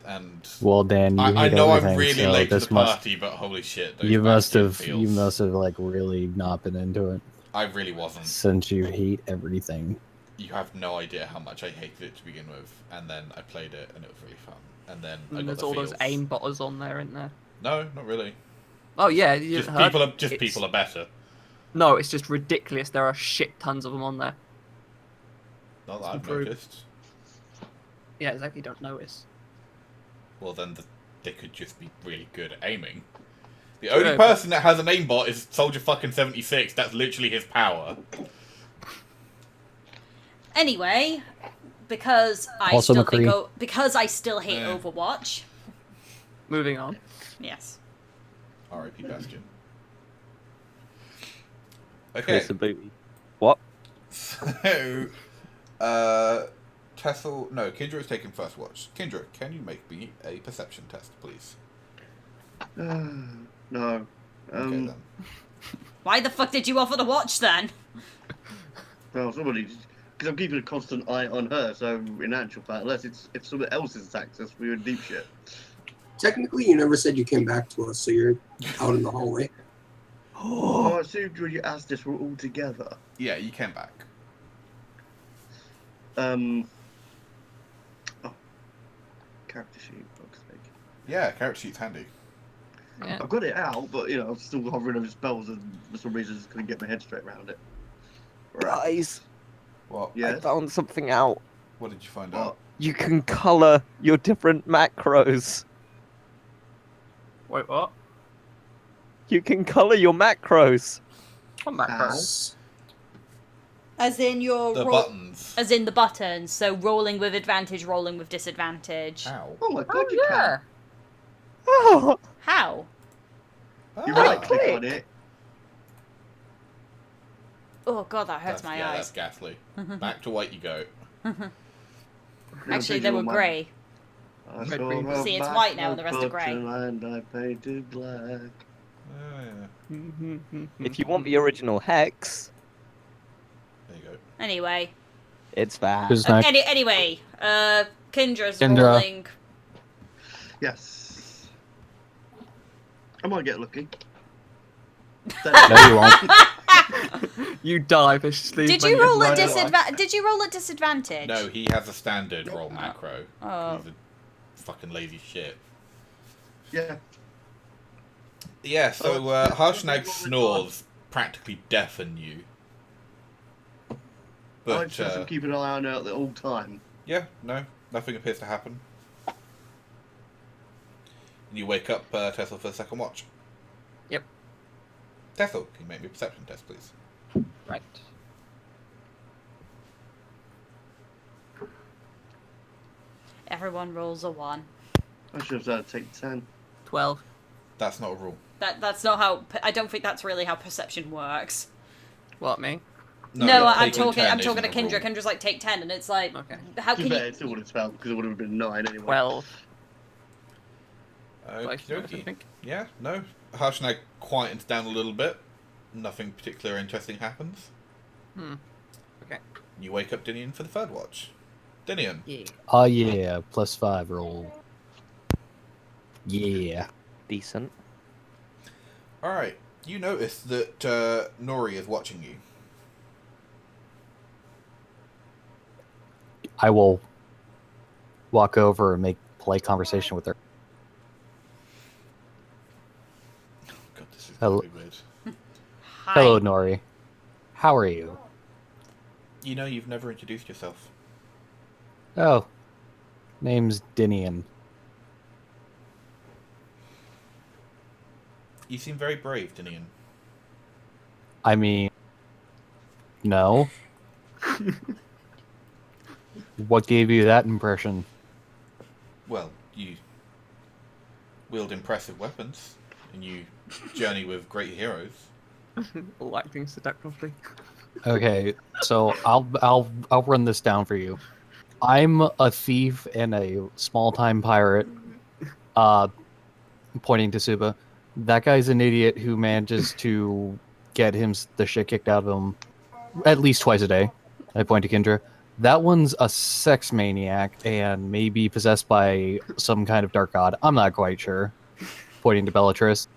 And Well, Dan, you I hate know I'm everything, really so late to this the must. party, but holy shit, those You must Bastion have. feels- You must have like really not been into it I really wasn't. since you hate everything. You have no idea how much I hated it to begin with, and then I played it, and it was really fun. And then I And got there's the all feels. those aim botters on there, isn't there? No, not really. Oh yeah, you Just heard? people are It's- people are better. No, it's just ridiculous. There are shit tons of them on there. Not that I've improved. noticed. Yeah, exactly. Don't notice. Well, then they could just be really good at aiming. The True. only person that has an aimbot is Soldier fucking 76. That's literally his power. Anyway, because I Also still McCree. think because I still hate Yeah. Overwatch. Moving on. Yes. R.I.P. Bastion. Okay, Chris and Booty. What? so Tessel. No, Kendra is taking first watch. Kendra, can you make me a perception test, please? No. Okay then. Why the fuck did you offer to watch then? Well, somebody, because I'm keeping a constant eye on her. So in actual fact, unless if someone else has attacked us, we're in deep shit. Technically, you never said you came back to us, so you're out in the hallway. Oh, I assumed when you asked us, we're all together. Yeah, you came back. Oh, character sheet. Fuck's sake. Yeah, character sheet's handy. Yeah. I've got it out, but you know, I'm still hovering over spells, and for some reason, I just couldn't get my head straight around it. Right. Guys, What? Yeah. I found something out. What did you find What? out? You can color your different macros. Wait, what? You can color your macros. What macro? As in your The roll- buttons. as in the buttons. So rolling with advantage, rolling with disadvantage. Ow. Oh my god, Oh you yeah. Oh, How? can. You Ah. right click on click. it. Oh god, that hurts my Yeah, eyes. that's ghastly. Back to white you go. Actually, they were grey. I Red, saw green, a See, it's black white now and the rest are grey. button And I painted black. Oh, yeah. If you want the original hex, There you go. Anyway. it's that. Who's next? Anyway, Kendra's Kendra. rolling. Yes. I might get lucky. No, you won't. You die viciously. Did when you get roll at right away. disadvantage? Did you roll at disadvantage? No, he has a standard roll macro. Oh. He's a fucking lazy shit. Yeah. Yeah, so Harshnag's snores practically deafen you. I But, just have to keep an eye on her at all time. yeah, no, nothing appears to happen. And you wake up, Tessel, for the second watch. Yep. Tessel, can you make me a perception test, please? Right. Everyone rolls a 1. I should have said take 10. 12. That's not a rule. That's not how. I don't think that's really how perception works. What, me? No, you're I'm taking talking. 10 I'm talking to isn't a Kendra. rule. Kendra's like take 10, and it's like, Okay. how To can be fair, you? it still would have failed because it would have been 9 anyway. 12. Okie I dokie. think. Yeah, no. Harshnag quietens down a little bit. Nothing particular interesting happens. Okay. You wake up Dinian for the third watch. Dinian, Yeah. Oh yeah, +5 roll. Yeah. Decent. alright. You notice that Nori is watching you. I will walk over and make polite conversation with her. God, this is Hello. really weird. Hi. Hello, Nori. How are you? You know you've never introduced yourself. Oh, name's Dinian. You seem very brave, Dinian. I mean, no. What gave you that impression? Well, you wield impressive weapons, and you journey with great heroes. All acting seductively. Okay, so I'll run this down for you. I'm a thief and a small-time pirate. Pointing to Suba. That guy's an idiot who manages to get the shit kicked out of him at least twice a day. I point to Kendra. That one's a sex maniac and maybe possessed by some kind of dark god. I'm not quite sure. Pointing to Bellatrix.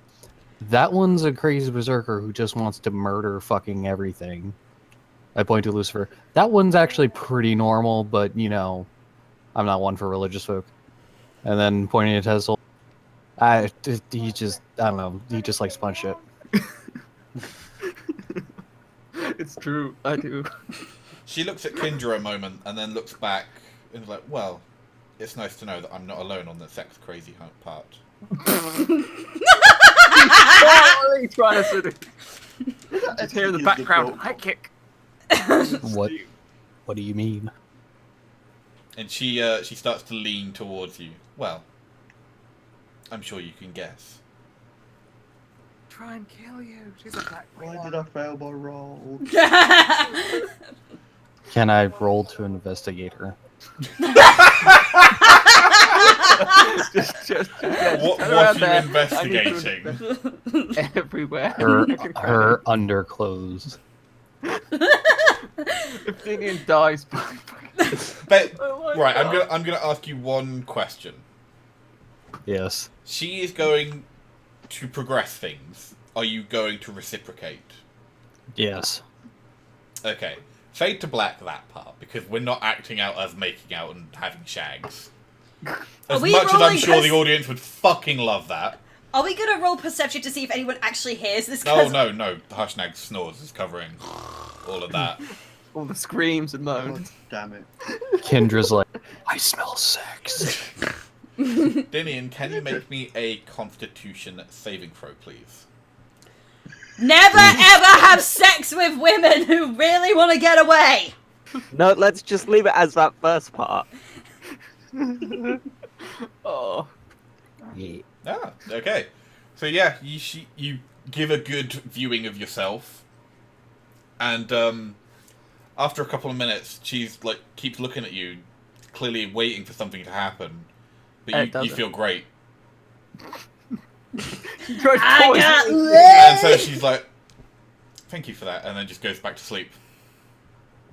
That one's a crazy berserker who just wants to murder fucking everything. I point to Lucifer. That one's actually pretty normal, but, you know, I'm not one for religious folk. And then pointing to Tessel. I don't know, he just likes to punch shit. It's true. I do. She looks at Kindra a moment, and then looks back, and is like, well, it's nice to know that I'm not alone on the sex crazy part. What are you trying to do? Just hear in the Is the background. quote. High kick. What do you mean? And she starts to lean towards you. Well, I'm sure you can guess. Try and kill you. She's a black Why did I fail my roll? Can I roll to investigate her? just yeah, What turn was around you there. investigating? I need to everywhere. Her underclothes. If Dinian dies, But, oh my right, God. I'm gonna ask you one question. Yes. She is going to progress things. Are you going to reciprocate? Yes. Okay. Fade to black that part, because we're not acting out as making out and having shags. As we much as I'm rolling sure the pers- audience would fucking love that. Are we gonna roll perception to see if anyone actually hears this? No, 'Cause- no. Harshnag snores is covering all of that. All the screams and Oh, moans. damn it. Kendra's like, I smell sex. Dinian, can you make me a Constitution saving throw, please? Never ever have sex with women who really want to get away. No, let's just leave it as that first part. Oh. Yeah. Ah, okay. So yeah, you give a good viewing of yourself, and after a couple of minutes, she's like keeps looking at you, clearly waiting for something to happen, But It you doesn't. feel great. She tried I poisoning got you. And so she's like, thank you for that, and then just goes back to sleep.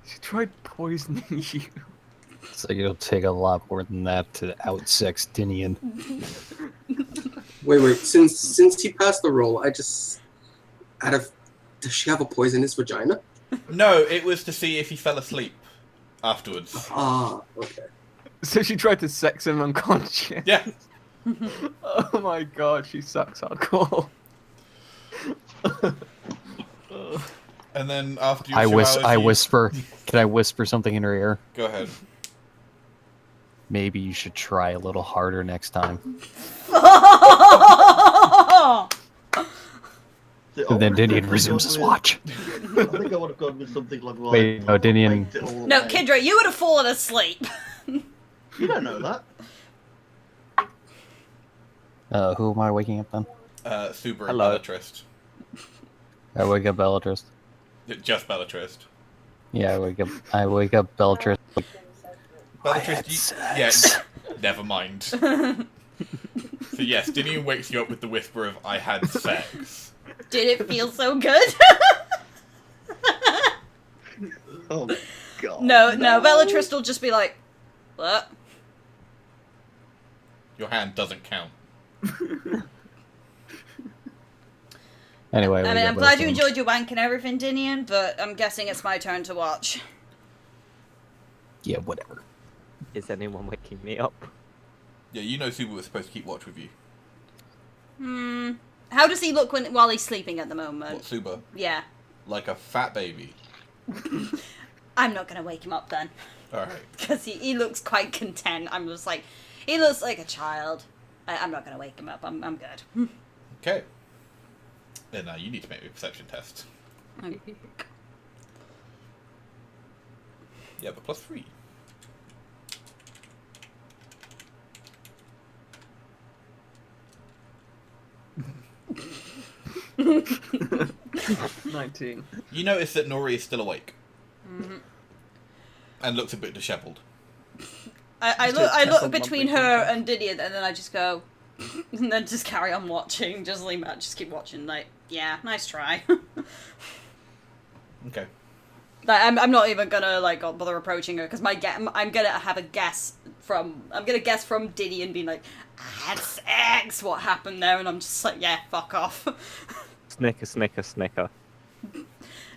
She tried poisoning you. So it'll take a lot more than that to outsex Dinian. Wait. Since he passed the roll, does she have a poisonous vagina? No, it was to see if he fell asleep afterwards. Ah, okay. So she tried to sex him unconscious. Yeah. Oh my god, she sucks hardcore. And then after your I 2 hours, you... whisper. Can I whisper something in her ear? Go ahead. Maybe you should try a little harder next time. And then Dinian resumes his watch. I think I would have gone with something like. Wait, no, Dinian. No, Kendra, you would have fallen asleep. You don't know that. Who am I waking up then? Subaru Hello. Bellatrist. I wake up Bellatrist. Just Bellatrist. Yeah, I wake up Bellatrist. Bellatrist, yes. Never mind. So yes, Dinian wakes you up with the whisper of "I had sex." Did it feel so good? Oh god. No, Bellatrist will just be like, what? Your hand doesn't count. Anyway, I mean, I'm glad you enjoyed your wank and everything, Dinian, but I'm guessing it's my turn to watch. Yeah, whatever. Is anyone waking me up? Yeah, you know Subaru was supposed to keep watch with you. How does he look while he's sleeping at the moment? What, Suba? Yeah. Like a fat baby. I'm not gonna wake him up then. Alright. Because he looks quite content. I'm just like, he looks like a child. I'm not gonna wake him up. I'm good. Okay. Then now you need to make me a perception test. Yeah, but +3. Mm. 19. You notice that Nori is still awake. And looks a bit dishevelled. I Just a look Tesla between lovely her picture. and Dinian, and then I just go, and then just carry on watching. Just keep watching. Like, yeah, nice try. Okay. Like, I'm not even gonna like bother approaching her because I'm gonna have a guess from Dinian being like, I had sex. What happened there? And I'm just like, yeah, fuck off. Snicker, snicker, snicker.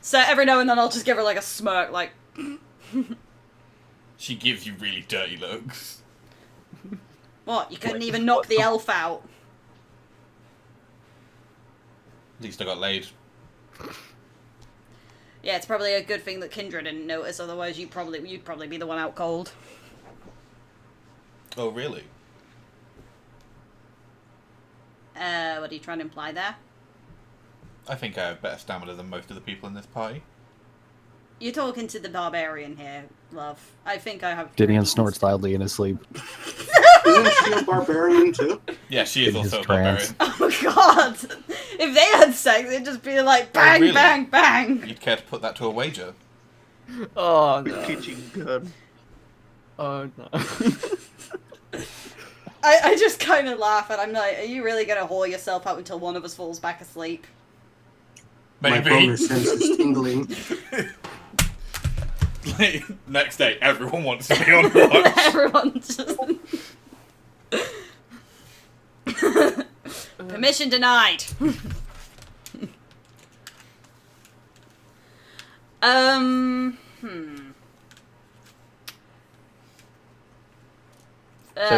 So every now and then I'll just give her like a smirk, like. She gives you really dirty looks. What? You couldn't even knock the elf out. At least I got laid. Yeah, it's probably a good thing that Kindra didn't notice, otherwise you'd probably be the one out cold. Oh, really? What are you trying to imply there? I think I have better stamina than most of the people in this party. You're talking to the barbarian here, love. I think I have... Dinian snorts loudly in his sleep. Isn't she a barbarian too? Yeah, she is It is also a trans. barbarian. Oh god! If they had sex, it'd just be like bang, really? bang, bang! You'd care to put that to a wager? Oh The no. kitchen gun. Oh no. I just kind of laugh and I'm like, are you really gonna whore yourself out until one of us falls back asleep? My Maybe. boner sense is tingling. Like, next day, everyone wants to be on watch. Everyone just... Permission denied. So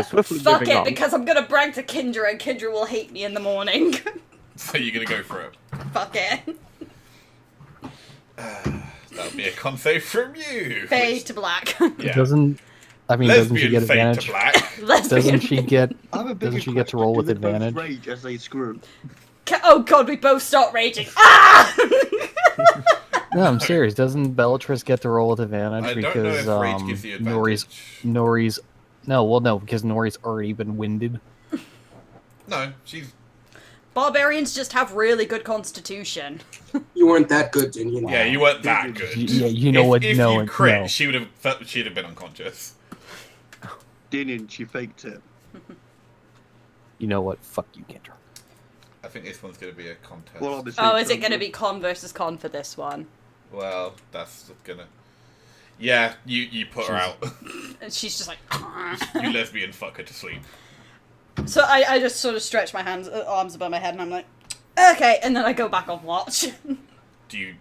swiftly Fuck moving it, on. because I'm gonna brag to Kindra and Kindra will hate me in the morning. So you're gonna go for it. Fuck it. That'll be a con save from you. Fade to black. Yeah. Doesn't she Lesbian get fade advantage? to black. Doesn't she get? I have a Doesn't bigger she get to question. roll Do with they both advantage? Rage as they screw. Oh god, we both start raging. Ah! No, I'm serious. Doesn't Bellatrix get to roll with advantage I don't know because if rage gives you advantage. Nori's no, because Nori's already been winded. No, she's... Barbarians just have really good constitution. You weren't that good, Dinian. Yeah, you weren't that good. Yeah, you know if, what? If no, you crit, no. she'd have been unconscious. Dinian, she faked it. You know what? Fuck you, Kendra. I think this one's going to be a contest. Well, obviously, Oh, is it going to be con versus con for this one? Well, that's gonna. Yeah, you put her out. And she's just like. You lesbian fuck her to sleep. So I just sort of stretch my arms above my head, and I'm like, okay, and then I go back on watch. Do you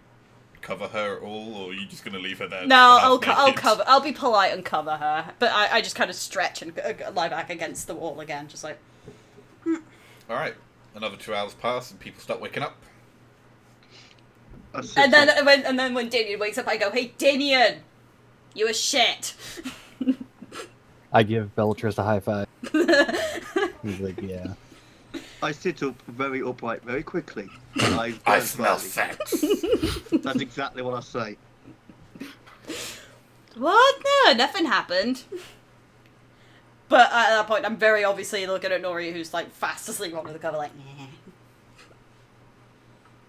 cover her at all, or are you just gonna leave her there? No, half I'll naked? cover. I'll be polite and cover her, but I just kind of stretch and lie back against the wall again, just like. All right, another 2 hours pass, and people start waking up. And then when Dinian wakes up, I go, "Hey, Dinian, you a shit." I give Bellatrix a high five. He's like, yeah. I sit up very upright, very quickly. I smell sex. That's exactly what I say. What? No, nothing happened. But at that point, I'm very obviously looking at Nori, who's like fast asleep under the cover, like. Nah.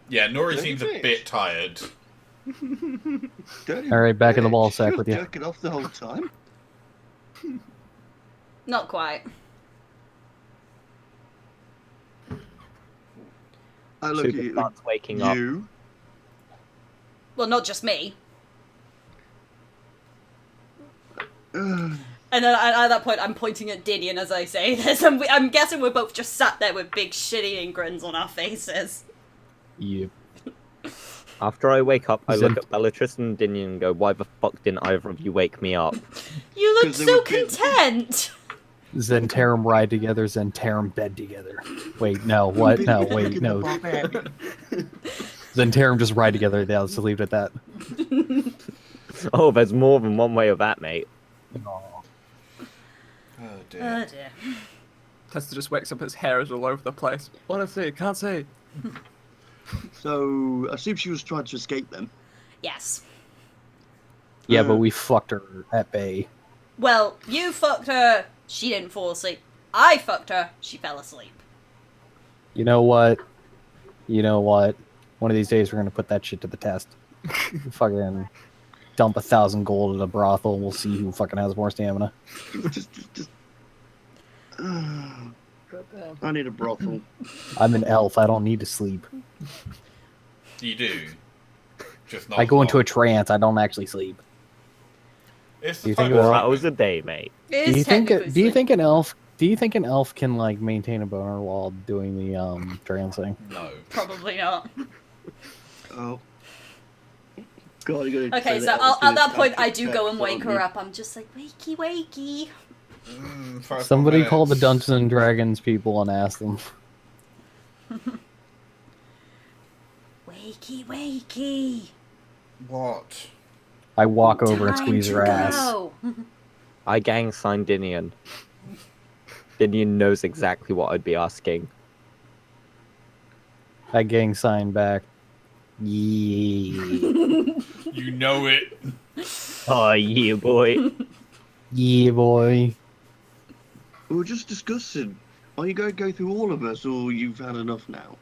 Yeah, Nori Dirty seems a bitch. bit tired. Dirty All right, back in the bitch. ball sack You with were you. jerking off the whole time. Not quite. I look at Super you. starts waking up. You. Well, not just me. Uh, And then at that point, I'm pointing at Dinian as I say this. And I'm guessing we're both just sat there with big shit-eating grins on our faces. Yep. After I wake up, I look Zent- at Bellatrix and Dinian and go, why the fuck didn't either of you wake me up? You look 'Cause they so were kids. content. Zentarum ride together, Zentarum bed together. Wait, no, what? No, wait, no. Zentarum just ride together. Yeah, let's leave it at that. Oh, there's more than one way of that, mate. Oh Oh dear. dear. Tessa just wakes up, his hair is all over the place. Wanna see? Can't see. So, I assume she was trying to escape them. Yes. Yeah, but we fucked her at bay. Well, you fucked her. She didn't fall asleep. I fucked her. She fell asleep. You know what? You know what? One of these days we're gonna put that shit to the test. Fucking dump 1,000 gold at a brothel and we'll see who fucking has more stamina. just. I need a brothel. I'm an elf. I don't need to sleep. You do. Just not. I go into a long. trance. I don't actually sleep. It's Do you the think type of 4 about- sleep- hours a day, mate. It Do is you think? technically Do you sleep. think an elf? Do you think an elf can like maintain a boner while doing the trancing? No. Probably not. Oh. God, you're gonna Okay, say so that at that point, I do go and wake wake her up. I'm just like, wakey, wakey. 5 Somebody more call the minutes. Dungeons and Dragons people and ask them. Wakey, wakey. What? I walk over and Time squeeze to her ass. go. I gang sign Dinian. Dinian knows exactly what I'd be asking. I gang sign back. Yeah. You know it. Oh, yeah, boy. Yeah, boy. We were just discussing. Are you going to go through all of us, or you've had enough now?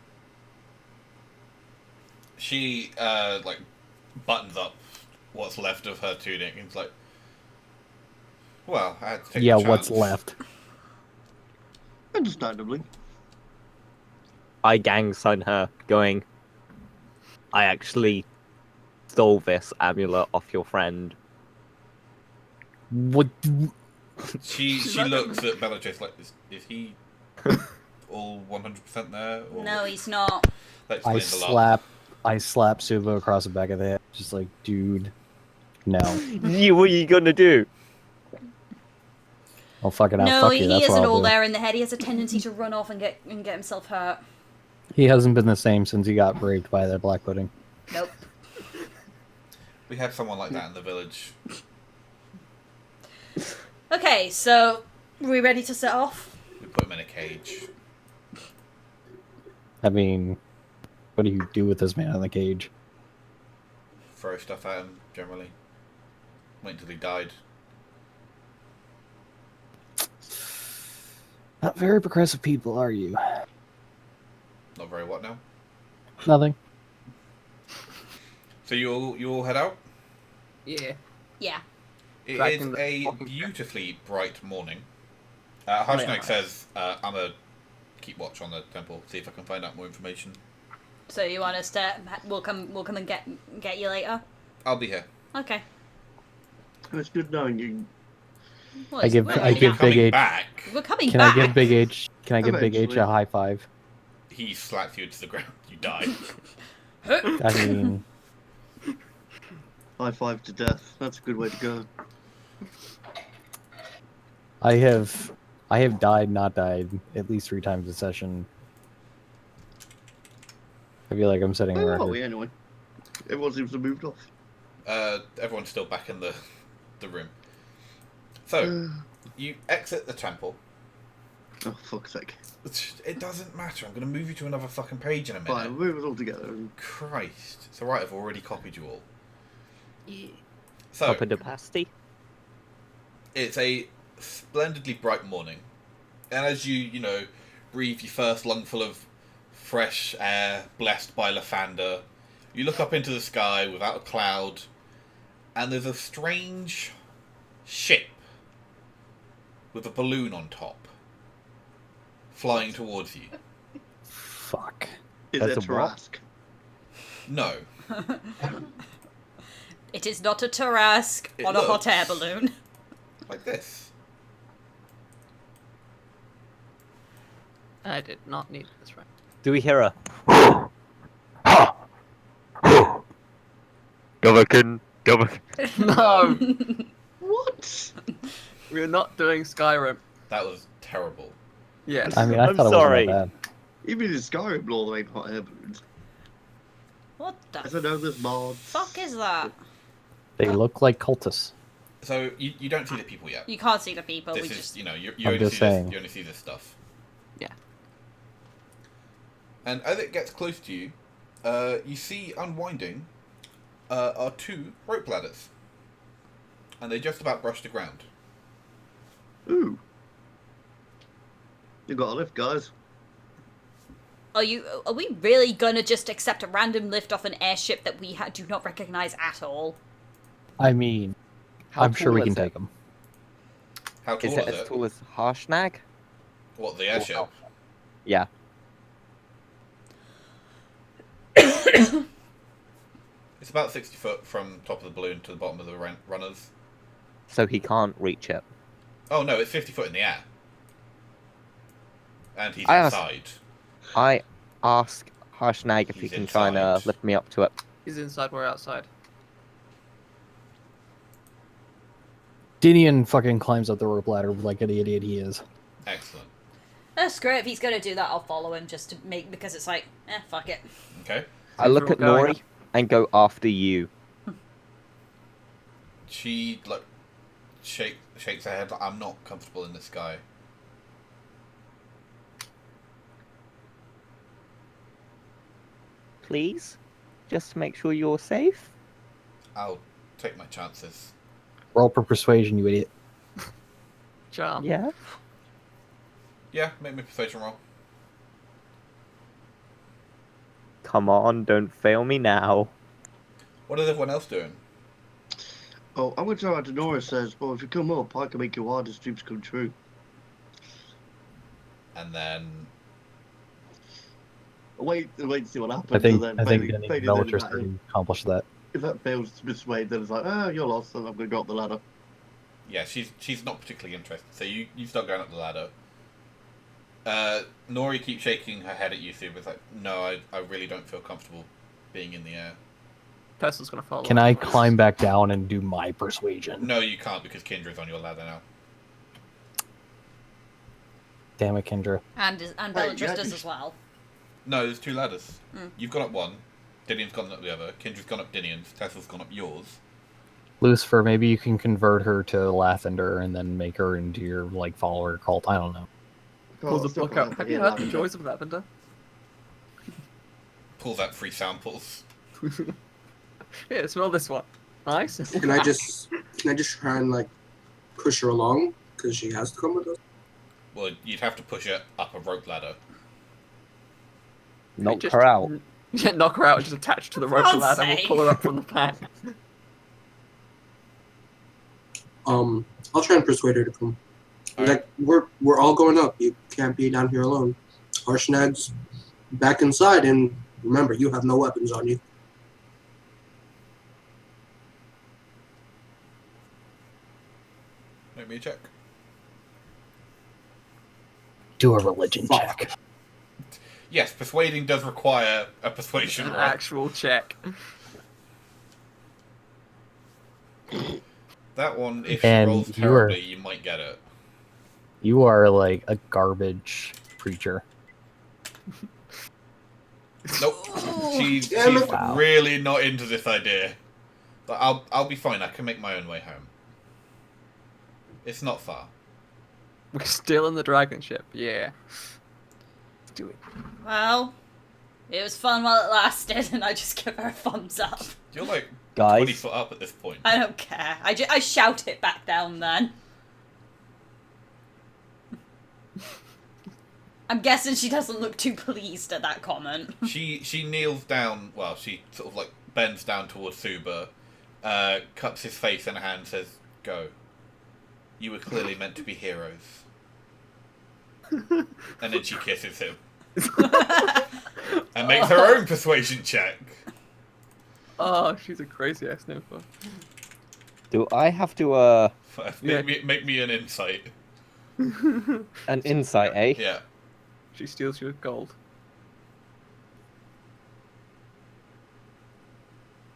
She like buttons up what's left of her tunic and is like, well, I had to take Yeah, a what's chance. left? Understandably. I gang sign her, going, I actually stole this amulet off your friend. What? She not looks at Bellatrix like, is he all 100% there? Or No, he's not. that I explains a lot. slap Suvo across the back of the head. Just like, dude, no. You, what are you gonna do? I'll fucking out. No, Fuck he you. That's what isn't I'll all do. there in the head. He has a tendency to run off and get himself hurt. He hasn't been the same since he got raped by that black pudding. Nope. We had someone like that in the village. Okay, so are we ready to set off? We put him in a cage. I mean, what do you do with this man in the cage? Throw stuff at him, generally. Wait until he died. Not very progressive people, are you? Not very what now? Nothing. So you all head out? Yeah. Yeah. It Back is in the a fucking- beautifully bright morning. Harshnag says, I'm going to keep watch on the temple, see if I can find out more information. So you want us to? We'll come and get you later. I'll be here. Okay. It's good knowing you. Well, I give Coming Big H. back, We're coming Can back. I give Big H? Can I give Big H Eventually. a high five? he slaps you to the ground. You die. I mean, High five to death. That's a good way to go. I have died, not died, at least 3 times a session. I feel like I'm setting a Where are record. we anyway? Everyone seems to have moved off. Everyone's still back in the room. So, you exit the temple. Oh, fuck's sake. It doesn't matter. I'm going to move you to another fucking page in a minute. Fine, move us all together. Christ. It's alright, I've already copied you all. Yeah. So, Top of the pasty. it's a splendidly bright morning. And as you breathe your first lungful of fresh air, blessed by Lathander, you look up into the sky without a cloud, and there's a strange ship with a balloon on top flying towards you. Fuck. Is That's it a what? Tarask? No. It is not a Tarask It on a hot looks- air balloon. Like this. I did not need this right. Do we hear a? Governor. No, What? we're not doing Skyrim. That was terrible. Yes. I mean, I I'm thought sorry. it wasn't that Even in Skyrim, Lord, they ain't hot air balloons. What As the I know, there's mods. fuck is that? bad. They look like cultists. So, you don't see the people yet. You can't see the people. This we is, just you I'm only just see saying. this. You only see this stuff. Yeah. And as it gets close to you, you see unwinding are 2 rope ladders, and they just about brush the ground. Ooh. You got a lift, guys. Are we really gonna just accept a random lift off an airship that we do not recognize at all? I mean, How I'm sure we tall can is it? take them. How tall Is is it as tall as Harshnag? What, the airship? Yeah. It's about 60 foot from top of the balloon to the bottom of the runners. So he can't reach it. Oh no, it's 50 foot in the air. And he's I asked- inside. I ask Harshnag if he He's can try and inside. lift me up to it. He's inside, we're outside. Dinian fucking climbs up the rope ladder like an idiot he is. Excellent. That's great. If he's gonna do that, I'll follow him just to make because it's like, fuck it. Okay. I look we're at all going Nori and go after you. She shakes her head like, I'm not comfortable in the sky. Please? Just to make sure you're safe? I'll take my chances. Roll for persuasion, you idiot. Charm. Yeah. Yeah, make me a persuasion roll. Come on, don't fail me now. What is everyone else doing? Oh, I'm going to try out to Nora says, well, if you come up, I can make your wildest dreams come true. And then Wait to see what happens. I think and I then think Bailey- Dinian Bailey and then Bellatrix like, can accomplish that. if that fails to persuade, then it's like, oh, you're lost, and I'm going to go up the ladder. yeah, she's not particularly interested. So you start going up the ladder. Nori keeps shaking her head at you, Sue, but it's like, no, I really don't feel comfortable being in the air. Person's gonna follow. Can I climb back down and do my persuasion? No, you can't because Kendra's on your ladder now. Damn it, Kendra. And Bellatrix yeah, does you- as well. No, there's 2 ladders. Mm. You've gone up one. Dinian's gone up the other. Kendra's gone up Dinian's. Tessa's gone up yours. Lucifer, maybe you can convert her to Lathander and then make her into your like follower cult. I don't know. Pulls a Still book can't out. Have hear you heard the lavender. joys of lavender? Pulls out 3 samples. Here, smell this one. Nice. Can I just try and like push her along because she has to come with us? Well, you'd have to push her up a rope ladder. Knock Just- her out. Yeah, knock her out and just attach to the rope God's ladder and we'll sake. pull her up from the back. I'll try and persuade her to come. Like we're all going up. You can't be down here alone. Harshnag's back inside, and remember, you have no weapons on you. Make me a check. Do a religion Fuck. check. Yes, persuading does require a persuasion An roll. actual check. That one, if she And rolls you are- terribly, you might get it. You are like a garbage preacher. Nope. She's Damn it. Wow. really not into this idea. But I'll be fine. I can make my own way home. It's not far. We're still in the dragon ship. Yeah. Let's do it. Well, it was fun while it lasted, and I just give her a thumbs up. You're like Guys. 20 foot up at this point. I don't care. I shout it back down then. I'm guessing she doesn't look too pleased at that comment. She kneels down. Well, she sort of like bends down towards Suba, cups his face in her hand, and says, "Go. You were clearly meant to be heroes." And then she kisses him and makes her own persuasion check. Oh, she's a crazy ass nympho. Do I have to Yeah. Make me an insight. an insight, eh? Yeah. She steals your gold.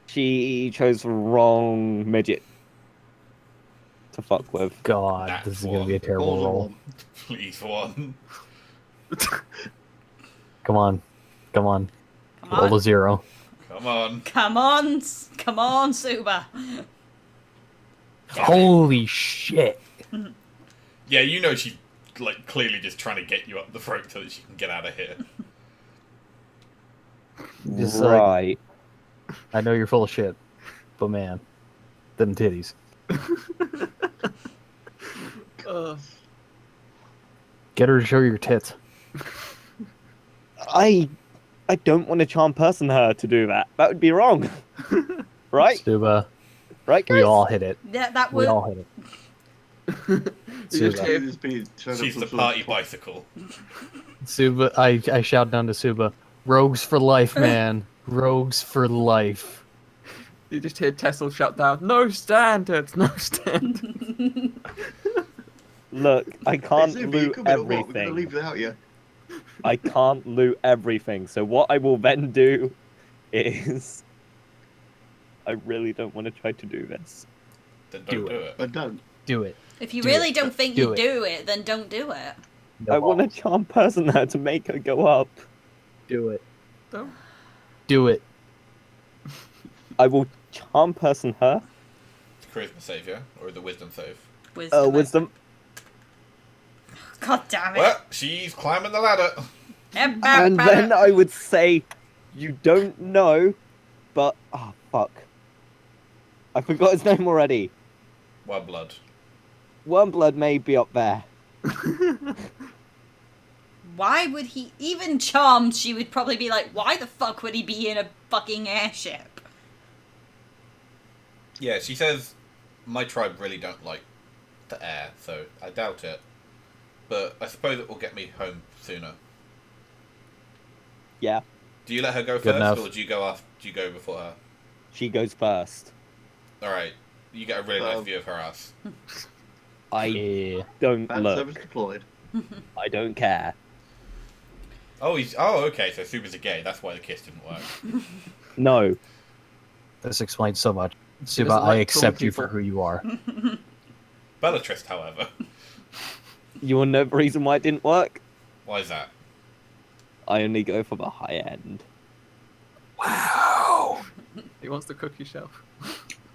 She chose the wrong midget to fuck with. God, That's this is gonna be a one. terrible Rolls a roll. one. Please one. Come on, come on, Come roll a on. 0. Come on. Come on, Suba. Holy shit! Yeah, you know she's like clearly just trying to get you up the throat so that she can get out of here. Just like, Right. I know you're full of shit, but man, them titties. Get her to show your tits. I don't want to charm person her to do that. That would be wrong. Right? Suba, Right, guys? we all hit it. Yeah, that We would. all hit it. You just Suba. hear It's been turned up She's some the sort of party plot. bicycle. Suba, I shout down to Suba, rogues for life, man. Rogues for life. You just hear Tessel shout down, "No standards, no standards." Look, I can't Hey, Zuby, you loot come in or what? We're gonna everything. leave without you. I can't loot everything. So what I will then do is I really don't want to try to do this. Then don't Do do it. it. I don't. Do it. If you Do really it. don't think Do you it. do it, then don't do it. I want to charm person her to make her go up. Do it. Don't. Do it. I will charm person her. It's a charisma save, yeah? Or the wisdom save. Wisdom. God damn it. Well, she's climbing the ladder. And then I would say, you don't know, but oh fuck, I forgot his name already. One blood. Wormblood may be up there. Why would he, even charmed, she would probably be like, why the fuck would he be in a fucking airship? Yeah, she says, my tribe really don't like the air, so I doubt it. But I suppose it will get me home sooner. Yeah, Do you let her go Good first, enough. or do you go after? Do you go before her? she goes first. All right, you get a really nice Um, view of her ass. I Yeah. don't Fan look. service deployed. I don't care. Oh, okay. So Suba's a gay. That's why the kiss didn't work. No, This explains so much. Suba, doesn't I like accept tall you for people. who you are. Bellatrix, however, you want to know the reason why it didn't work? why is that? I only go for the high end. Wow. He wants the cookie shelf.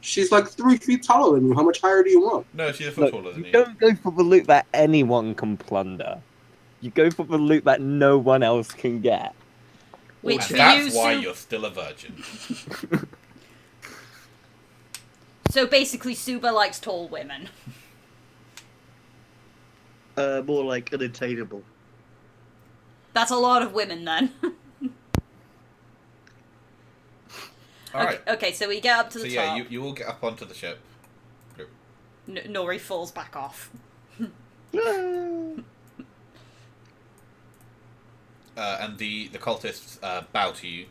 She's like 3 feet taller than you. How much higher do you want? No, she's a foot Look, taller than you you. don't go for the loot that anyone can plunder. You go for the loot that no one else can get. Which And for that's you, why Su- you're still a virgin. So basically, Suba likes tall women. More like unattainable. That's a lot of women then. All right. Okay, so we get up to So the yeah, top. you all get up onto the ship. Nori falls back off. And the cultists bow to you.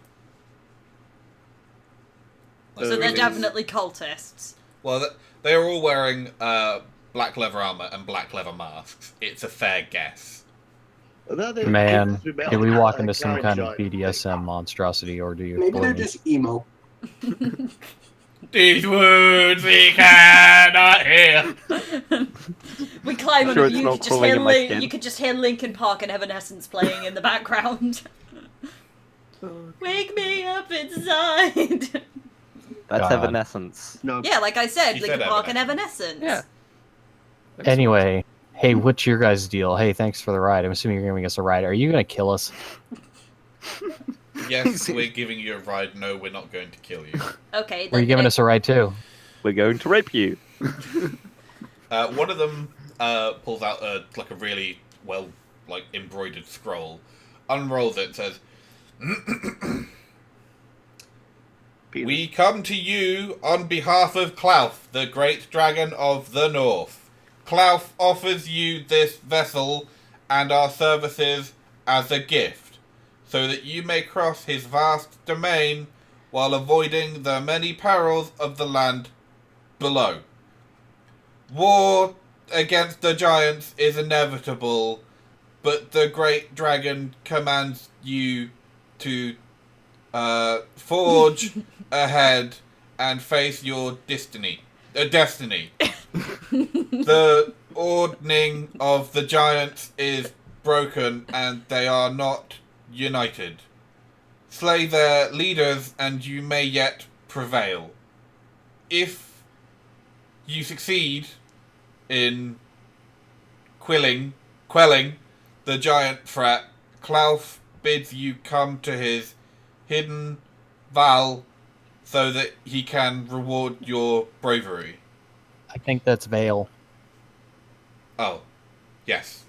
So they're It's- definitely cultists. Well, they are all wearing black leather armor and black leather masks. It's a fair guess. Man, did we walk into some kind of BDSM monstrosity, or do you? Maybe they're just emo. These words we cannot hear. We climb Sure on it's you. not Could just crawling hear in my skin. you could just hear Linkin Park and Evanescence playing in the background. Wake me up inside. That's God. Evanescence. No. Yeah, like I said, She Linkin said Park and Evanescence. Yeah. Anyway, hey, what's your guys' deal? Hey, thanks for the ride. I'm assuming you're giving us a ride. Are you gonna kill us? Yes, we're giving you a ride. No, we're not going to kill you. Okay. Or are you giving us a ride too? We're going to rape you. One of them pulls out a really well embroidered scroll, unrolls it, and says, "We come to you on behalf of Klauf, the great dragon of the north. Klauf offers you this vessel and our services as a gift, so that you may cross his vast domain while avoiding the many perils of the land below. War against the giants is inevitable, but the great dragon commands you to forge ahead and face your destiny. The ordning of the giants is broken and they are not united. Slay their leaders and you may yet prevail. If you succeed in quelling the giant threat, Klaus bids you come to his hidden Val so that he can reward your bravery." I think that's Vale. Oh, yes.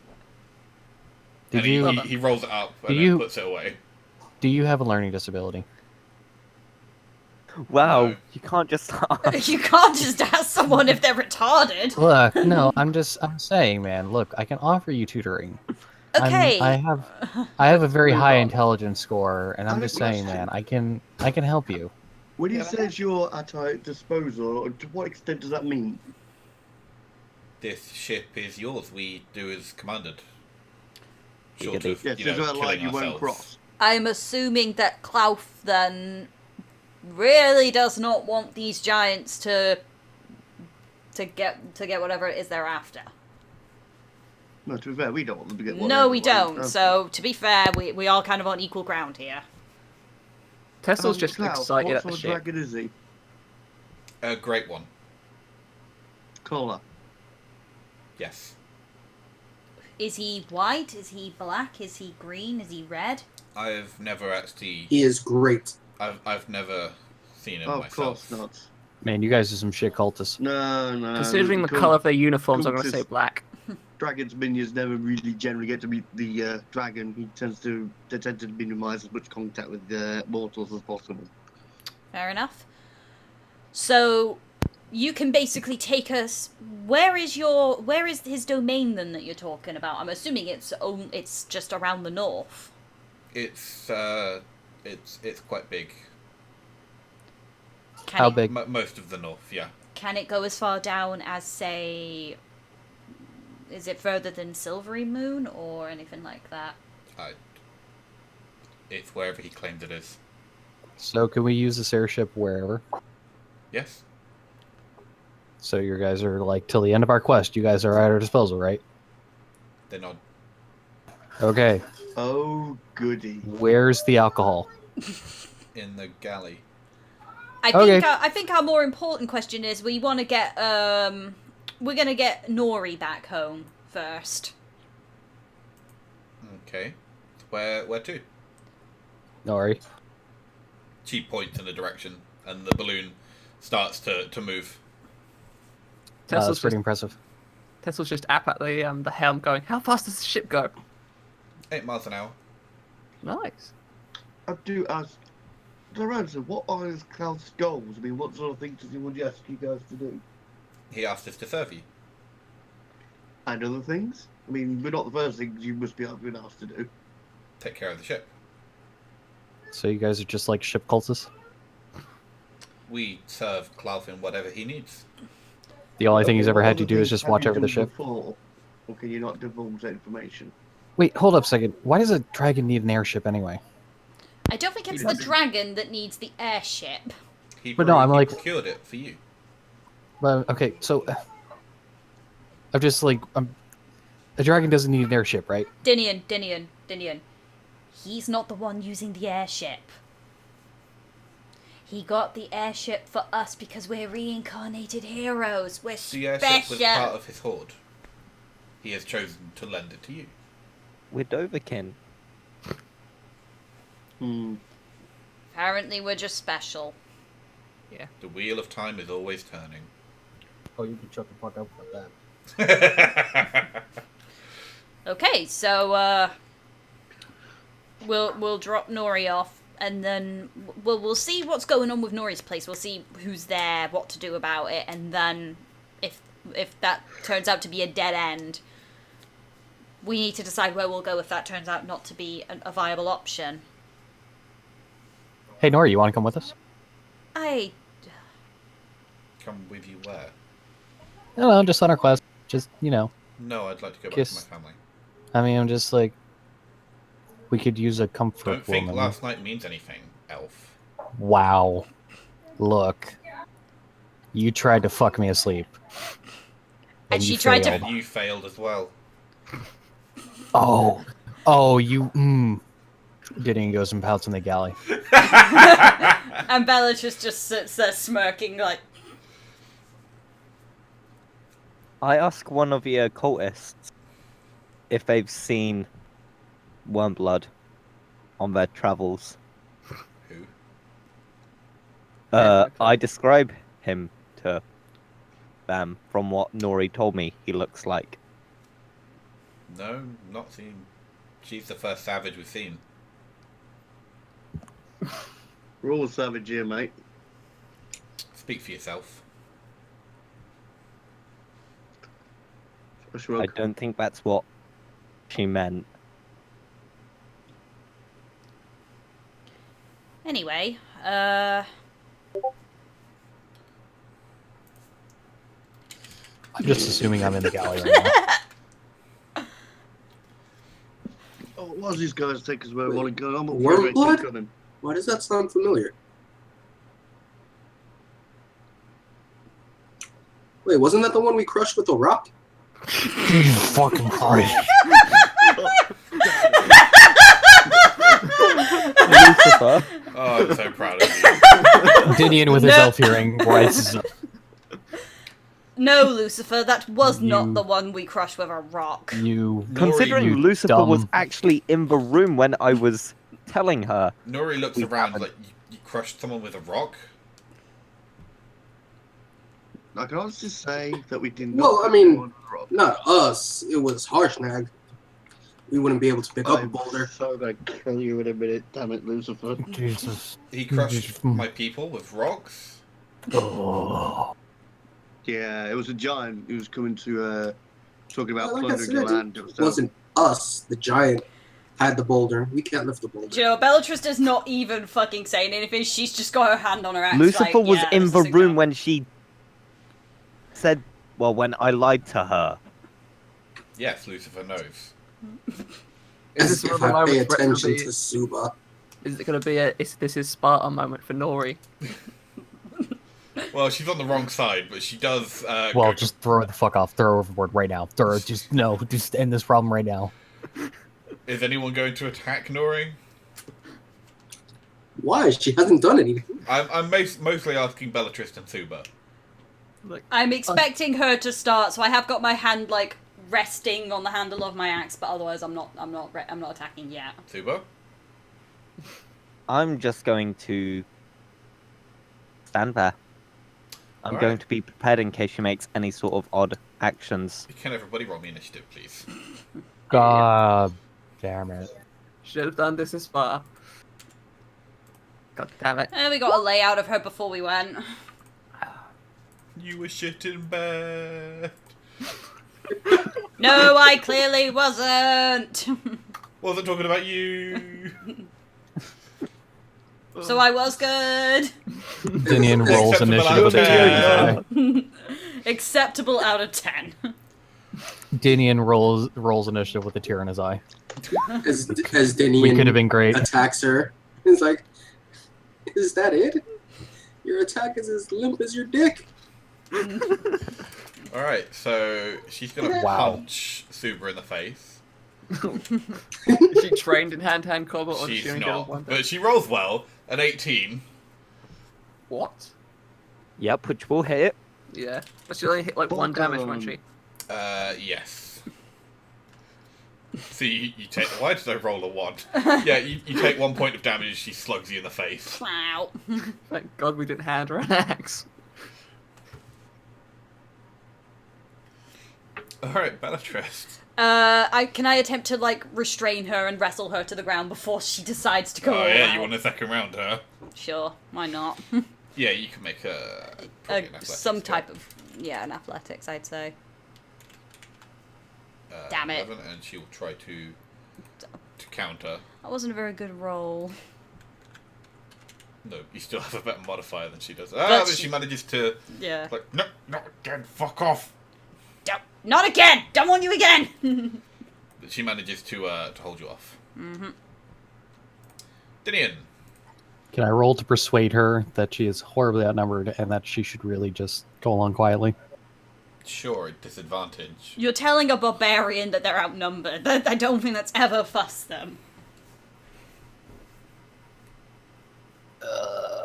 Did And you he rolls it up and Do then you- puts it away. do you have a learning disability? Wow, No. you can't just. You can't just ask someone if they're retarded. Look, no, I'm saying, man. Look, I can offer you tutoring. Okay. I have a very Move high on. intelligence score, and I I'm have a just saying, question. man, I can help you. When he Yeah, says you're at our disposal, to what extent does that mean? This ship is yours. We do as commanded. Short Giggity. of, Yes, you there's know, a line killing you won't ourselves. cross. I'm assuming that Klaus then really does not want these giants to get whatever it is they're after. No, to be fair, we don't want them to get one. No, we don't. So to be fair, we are kind of on equal ground here. Tessel's just excited what at sort the of ship. dragon is he? A great one. Colour. Yes. Is he white? Is he black? Is he green? Is he red? I've never actually. He is great. I've never seen him Oh, of myself. course not. Man, you guys are some shit cultists. No. Considering the colour of their uniforms, I'm going to say cultists- black. Dragon's minions never really generally get to meet the dragon. They tend to minimize as much contact with mortals as possible. Fair enough. So you can basically take us. Where is his domain then that you're talking about? I'm assuming it's just around the north. It's quite big. Can How it, big? Most of the north, yeah. Can it go as far down as, say, is it further than Silvery Moon or anything like that? It's wherever he claims it is. So can we use this airship wherever? Yes. So your guys are like till the end of our quest. You guys are at our disposal, right? They're not. Okay. Oh, goody. Where's the alcohol? In the galley. I think our more important question is we're gonna get Nori back home first. Okay. Where to? Nori. She points in the direction, and the balloon starts to move. That's Tessel's pretty just, impressive. Tessel's just up at the helm going, how fast does the ship go? 8 miles an hour. Nice. I do ask, Lorenzo, what are his Klaus' goals? I mean, what sort of things does he want you ask you guys to do? He asked us to serve you. and other things. I mean, we're not the first things you must be been asked to do. Take care of the ship. So you guys are just like ship cultists? We serve Clarfin whatever he needs. The only thing he's Okay, ever what had to other do is things just have watch you over the done ship. Before, or can you not divulge that information? Wait, hold up a second. Why does a dragon need an airship anyway? I don't think it's He the doesn't. dragon that needs the airship. But no, I'm he like- procured it for you. Well, okay, so I'm just like a dragon doesn't need an airship, right? Dinian. He's not the one using the airship. He got the airship for us because we're reincarnated heroes. We're The airship was special. part of his hoard. He has chosen to lend it to you. We're Doverkin. Hmm. Apparently, we're just special. The wheel of time is always turning. Oh, you can shut the fuck up about that. Okay, so we'll drop Nori off, and then we'll see what's going on with Nori's place. We'll see who's there, what to do about it, and then if that turns out to be a dead end, we need to decide where we'll go if that turns out not to be a viable option. Hey, Nori, you want to come with us? I Come with you where? I don't know, just on our quest. Just, you know. No, I'd like to go back Kiss. to my family. I mean, I'm just like... We could use a comfort Don't think woman. last night means anything, elf. Wow. Look. You tried to fuck me asleep. And you she tried to- failed. And you failed as well. Oh, you... Gideon goes and pouts in the galley. and Bellatrix just sits there smirking like, I ask one of your cultists if they've seen Wormblood on their travels. Who? I describe him to them from what Nori told me he looks like. No, not seen. She's the first savage we've seen. We're all savage here, mate. Speak for yourself. I shrug. I don't think that's what she meant. anyway, I'm just assuming I'm in the galley right now. Oh, why these guys take us where we want to go? I'm up Worm for it. blood? Keep coming. Why does that sound familiar? Wait, wasn't that the one we crushed with a rock? Jesus fucking Christ. Lucifer, Oh, I'm so proud of you. Gideon with his elf hearing rises up. no, Lucifer, that was not You- the one we crushed with a rock. You... considering you Lucifer was dumb- actually in the room when I was telling her. Nori looks We around haven't. like you crushed someone with a rock. I can honestly say that we did not. Well, I put mean- anyone on the rock. Not us. It was Harshnag. We wouldn't be able to pick up a I'm boulder. so gonna kill you in a minute. Damn it, Lucifer. Jesus. He crushed my people with rocks. Oh. Yeah, it was a giant who was coming to talking about Like I plundering your said, land. it wasn't us. The giant had the boulder. We can't lift the boulder. Do you know, Bellatrix is not even fucking saying anything. She's just got her hand on her axe. Lucifer like, was yeah, in this the isn't room gonna- when she said, well, when I lied to her. Yes, Lucifer knows. Is As this one if of the I pay moments where it'll attention be, to Suba. is it going to be a this is Sparta moment for Nori? Well, she's on the wrong side, but she does. Well, go just throw her the fuck off. Throw her overboard right now. Throw her. Just end this problem right now. Is anyone going to attack Nori? Why? She hasn't done anything. I'm mostly asking Bellatrix and Suba. Like, I'm expecting her to start, so I have got my hand like resting on the handle of my axe, but otherwise I'm not attacking yet. Suba? I'm just going to stand there. I'm Alright. going to be prepared in case she makes any sort of odd actions. Can everybody roll me initiative, please? God damn it. should have done this in Sparta. God damn it. We got a layout of her before we went. You were shit in bed. No, I clearly wasn't. Wasn't talking about you. So I was good. Dinian rolls Acceptable initiative out with of a tear in his 10. eye. Acceptable out of 10. Dinian rolls initiative with a tear in his eye. As We Dinian could have been great. attacks her, he's like, "Is that it? Your attack is as limp as your dick." Alright, so she's gonna Wow. punch Suba in the face. Is she trained in hand-to-hand combat, or does She's she only get not, one? but she rolls well. An 18. What? Yep, which will hit. Yeah, but she'll only hit like 1 damage, won't she? Yes. So you take. Why did I roll a 1? Yeah, you take 1 point of damage as she slugs you in the face. Wow. Thank God we didn't hand her an axe. Alright, Bellatrix. Can I attempt to like restrain her and wrestle her to the ground before she decides to go Oh all yeah, out? you want a second round, huh? Sure, why not? Yeah, you can make a probably an athletics Some check. type of an athletics, I'd say. Damn it. 11, and she'll try to counter. That wasn't a very good roll. No, you still have a better modifier than she does. But But she manages to Yeah. like no, not again, fuck off. Not again! Don't want you again! But she manages to hold you off. Mm-hmm. Dinian. Can I roll to persuade her that she is horribly outnumbered and that she should really just go along quietly? Sure, at disadvantage. You're telling a barbarian that they're outnumbered. I don't think that's ever fussed them.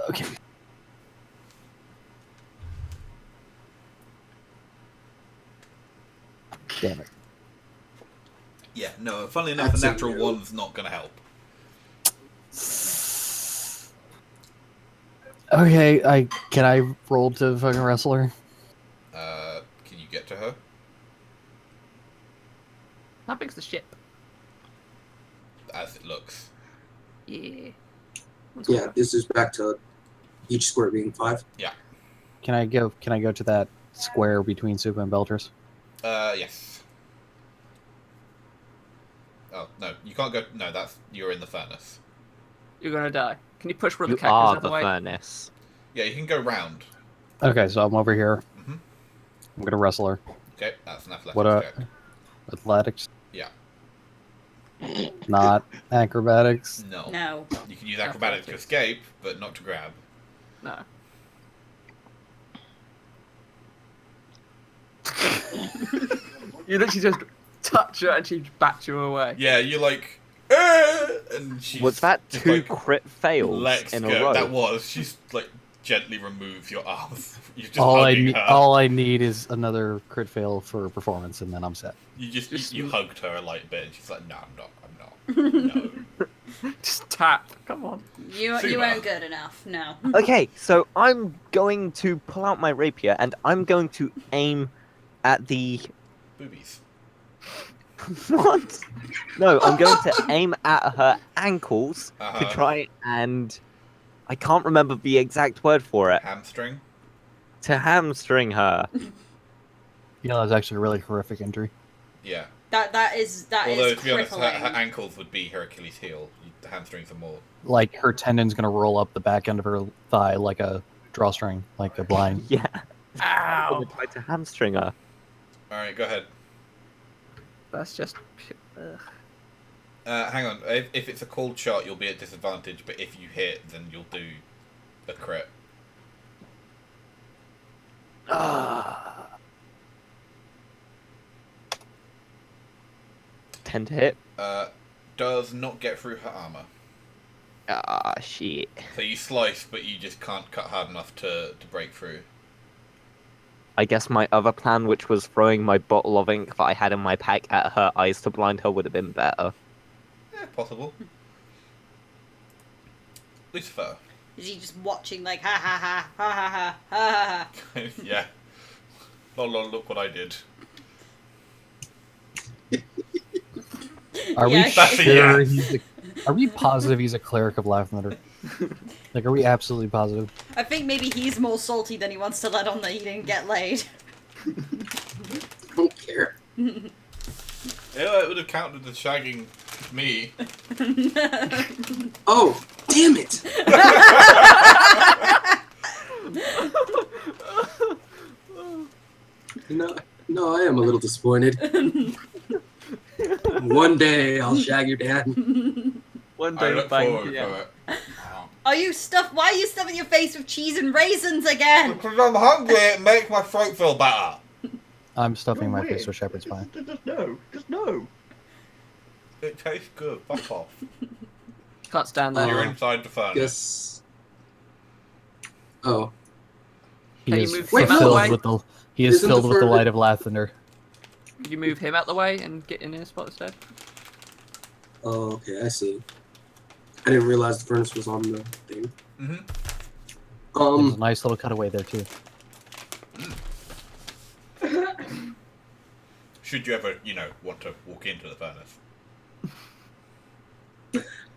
Okay. Damn it. Yeah, no, funnily enough, That's a a natural no. one's not going to help. Okay, can I roll to fucking wrestle her? Can you get to her? How big's the ship? As it looks. Yeah. Yeah, this is back to each square being 5. Can I go to that square between Suba and Belters? Yes. Oh, no, you can't go. No, you're in the furnace. You're gonna die. Can you push one of You the cactus are out of the the way? furnace. Yeah, you can go round. Okay, so I'm over here. Mhm. I'm gonna wrestle her. Okay, that's an athletics What check. athletics? Yeah. Not acrobatics. No. No. You can use acrobatics to escape, but not to grab. No. You literally just touch her and she bats you away. Yeah, you're like, "Ah!" And she's Was that just, 2 like, crit fails lets in a go. row? That was. She's like gently removes your arms. You're just All hugging her. all I need is another crit fail for performance, and then I'm set. You just Just- you hugged her a light bit, and she's like, "No, I'm not. No." Just tap. Come on. You Suba. weren't good enough. No. Okay, so I'm going to pull out my rapier and I'm going to aim at the... Boobies. What? No, I'm going to aim at her ankles to Uh-huh. try and... I can't remember the exact word for it. Hamstring. To hamstring her. You know, that's actually a really horrific injury. Yeah. That is Although to be honest, her crippling. ankles would be her Achilles heel. The hamstrings are more. Like her tendon's gonna roll up the back end of her thigh like a drawstring, like a blind. Yeah. I'm Ow. going to try to hamstring her. All right, go ahead. That's just. Ugh. Hang on. If it's a cold shot, you'll be at disadvantage. But if you hit, then you'll do a crit. 10 to hit. Does not get through her armor. Ah, shit. So you slice, but you just can't cut hard enough to break through. I guess my other plan, which was throwing my bottle of ink that I had in my pack at her eyes to blind her, would have been better. Possible. Lucifer. Is he just watching like ha ha ha ha ha ha ha ha? Yeah. Lol, look what I did. Are Yeah, we That's a sure yes. he's are we positive he's a cleric of Life Matter? Like, are we absolutely positive? I think maybe he's more salty than he wants to let on that he didn't get laid. I don't care. Yeah, it would have counted as shagging me. Oh, damn it! No, no, I am a little disappointed. One day I'll shag your dad. One I day look bang, forward yeah. to it. Are you stuffed? Why are you stuffing your face with cheese and raisins again? Because I'm hungry, it makes my throat feel better. I'm stuffing You're my face weird. with shepherd's pie. Just no. Just no. It tastes good. Fuck off. Can't stand that. You're Uh, inside the furnace. Guess. Oh, He Can you is move him out the filled way? with the he is Isn't filled the with the furnace- light of Lathander. Could you move him out the way and get in his spot instead? oh, okay, I see. I didn't realize the furnace was on the thing. Mm-hmm. There's a nice little cutaway there too. Should you ever, want to walk into the furnace.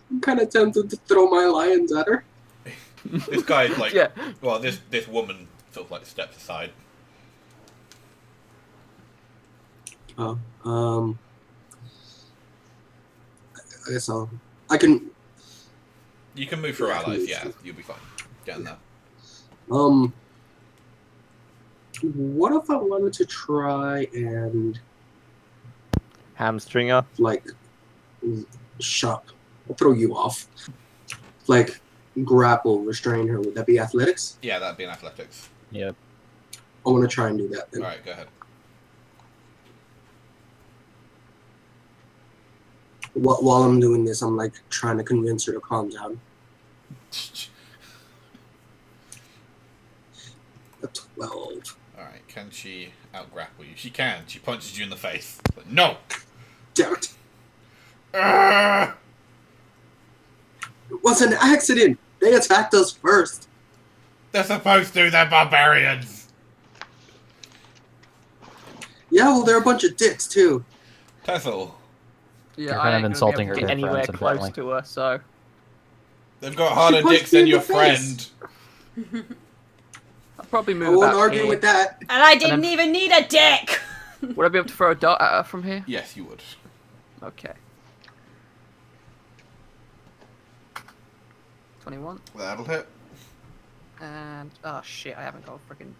I'm kind of tempted to throw my lions at her. This guy's like, Yeah. well, this woman sort of like steps aside. Oh, I guess I can. You can move through Yeah, I can allies, move yeah, through. you'll be fine. Get in there. What if I wanted to try and Hamstringer. like shop? I'll throw you off. Like grapple, restrain her. Would that be athletics? Yeah, that'd be in athletics. Yep. I want to try and do that. Then. Alright, go ahead. While I'm doing this, I'm like trying to convince her to calm down. A 12. Alright, can she out-grapple you? She can. She punches you in the face. But no! Damn it! Ah! It was an accident. They attacked us first. They're supposed to, they're barbarians! Yeah, well, they're a bunch of dicks too. Tessel, Yeah, You're I kind of ain't gonna insulting be able her to get anywhere friends, close apparently. to her, so they've got harder punched dicks me than in your the face. friend. I'll probably I move won't about argue here. with that. And I didn't then- even need a dick. Would I be able to throw a dart at her from here? Yes, you would. Okay. 21. That'll hit. And oh shit, I haven't got a freaking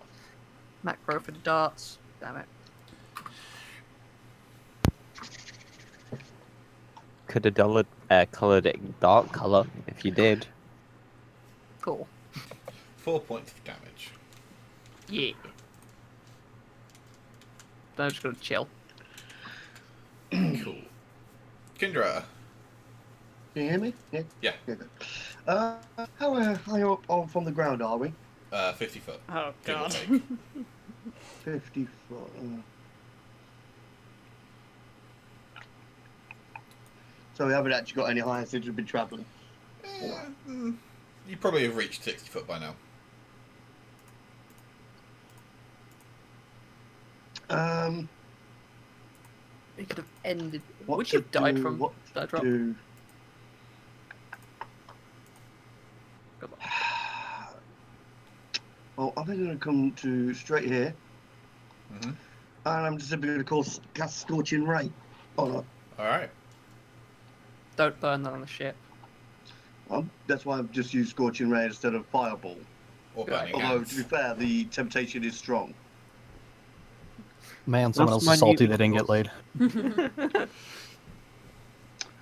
macro for the darts. Damn it. Could have colored it dark color if you did. Cool. 4 points of damage. Yeah. Then I'm just gonna chill. Cool. Kindra. Can you hear me? Yeah. Yeah. Good. How high up from the ground are we? 50 foot. Oh Give or god. take. 50 foot. So we haven't actually got any higher since we've been travelling. You probably have reached 60 foot by now. It could have ended. What Would you to have died do, from what that drop? do? Good luck. Well, I think I'm going to come to straight here, Mm-hmm. and I'm just simply going to cast Scorching Ray on her. Alright. Don't burn that on the ship. That's why I've just used Scorching Ray instead of Fireball. Or Yeah, burning Although, to be hands. fair, the temptation is strong. Man, someone else my is salty new- they didn't get laid.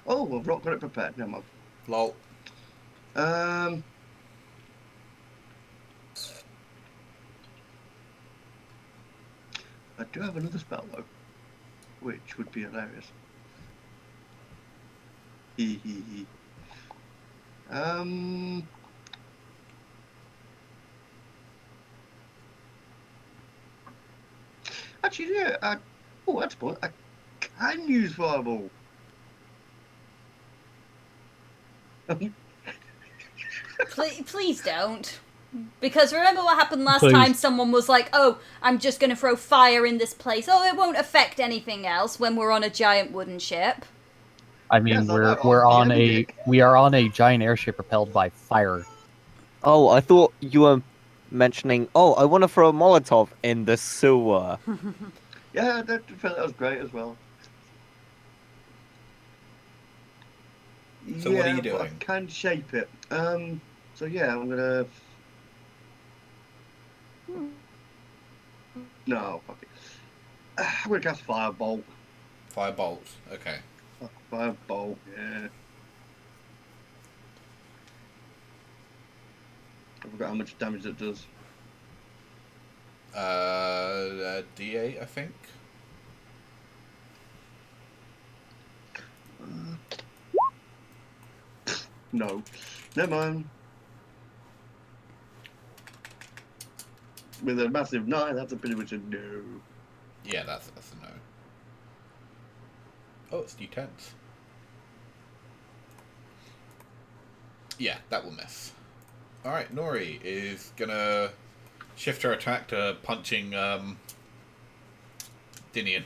Oh, I've not got it prepared. Never mind. Lol. I do have another spell though, which would be hilarious. Hee hee hee. Actually, yeah. Oh, that's a point. I can use Fireball. Please don't. Because remember what happened last Please. time? Someone was like, oh, I'm just going to throw fire in this place. Oh, it won't affect anything else when we're on a giant wooden ship. I mean, Yes, I we're know. we're Oh, on yeah, a Nick. we are on a giant airship propelled by fire. Oh, I thought you were mentioning. Oh, I want to throw a Molotov in the sewer. Yeah, that was great as well. So what are you But I doing? can shape it. So yeah, I'm gonna. No, fuck it. I'm gonna cast Firebolt. Firebolt. Okay. Firebolt, yeah. I forgot how much damage it does. D8, I think. No. Never mind. With a massive 9, that's a pretty much a no. Yeah, that's a no. Oh, it's D10s. Yeah, that will miss. Alright, Nori is gonna shift her attack to punching Dinian.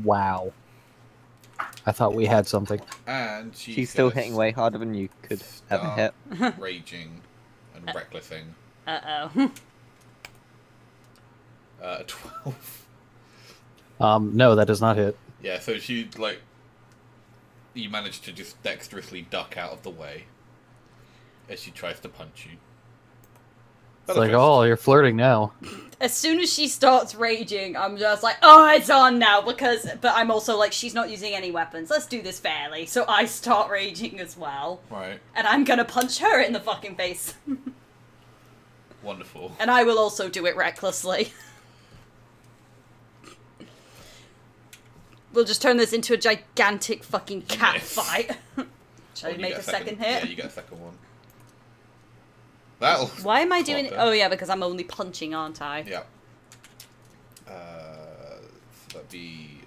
Wow. I thought we had something. And She's still hitting way harder than you could ever hit. Raging and recklessing. Uh-oh. 12. No, that does not hit. Yeah, so she, like... You manage to just dexterously duck out of the way as she tries to punch you. It's like, oh, you're flirting now. As soon as she starts raging, I'm just like, oh, it's on now, but I'm also like, she's not using any weapons. Let's do this fairly. So I start raging as well. Right. And I'm gonna punch her in the fucking face. Wonderful. And I will also do it recklessly. We'll just turn this into a gigantic fucking cat Yes. fight. Shall Oh, I you make get a second hit? Yeah, you get a second one. That'll... Why am I doing it? clock her. Oh yeah, because I'm only punching, aren't I? Yeah. So that'd be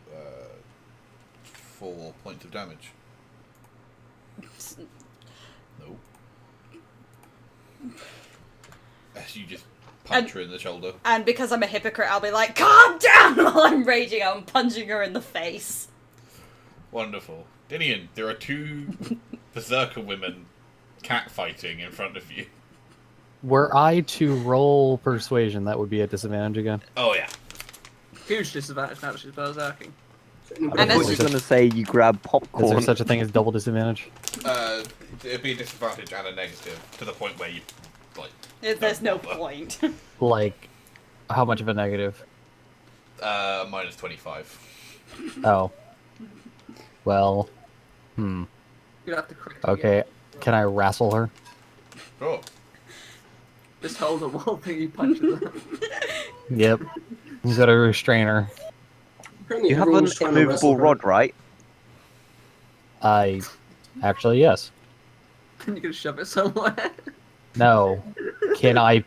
4 points of damage. No. As you just punch her in the shoulder. And because I'm a hypocrite, I'll be like, calm down while I'm raging. I'm punching her in the face. Wonderful. Dinian, there are 2 berserker women catfighting in front of you. Were I to roll persuasion, that would be a disadvantage again. Oh yeah. Huge disadvantage now that she's berserking. And I And thought it's you were going to say you grab Is there popcorn. such a thing as double disadvantage? It'd be a disadvantage and a negative to the point where you, like... There's no bother. point. Like, how much of a negative? Minus 25. Oh. Well, You'd have to crit. okay. Can I wrestle her? Sure. Just hold the wall thing you punch her. Yep. You gotta restrain her. Apparently You have an everyone's trying to wrestle immovable her. rod, right? Actually, yes. You're gonna shove it somewhere. No. Can I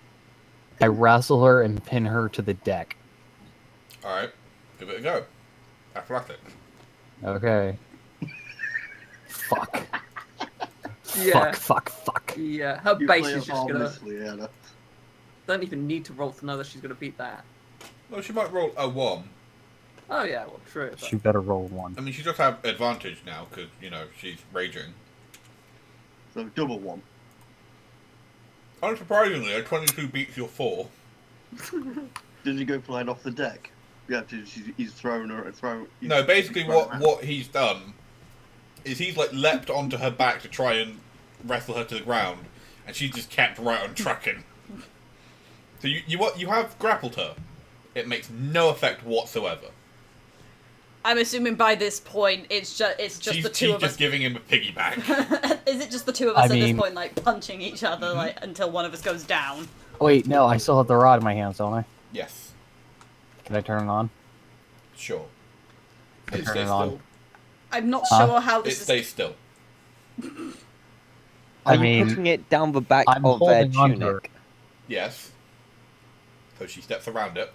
wrestle her and pin her to the deck? Alright. Give it a go. Athletics. Okay. Fuck. Yeah. Fuck. Yeah, her You base play is it just gonna. harmlessly, Anna. Don't even need to roll to know that she's gonna beat that. Well, she might roll a 1. Oh yeah, well true. She better roll one. I mean, she does have advantage now, because, she's raging. So double 1. Unsurprisingly, a 22 beats your 4. Does he go flying off the deck? Yeah, he's thrown her. No, basically thrown her out. what he's done is he's, like, leapt onto her back to try and wrestle her to the ground, and she just kept right on trucking. So you have grappled her. It makes no effect whatsoever. I'm assuming by this point it's just she's the two of just us. giving him a piggyback. Is it just the two of us I at mean- this point, like punching each other, like until one of us goes down? Wait, no, I still have the rod in my hands, don't I? Yes, Can I turn it on? sure. Turn It it stays on. still. I'm not Huh? sure how It this is. stays still. Are I you mean, putting it down the back I'm of their holding on to her. tunic? Yes. So she steps around it.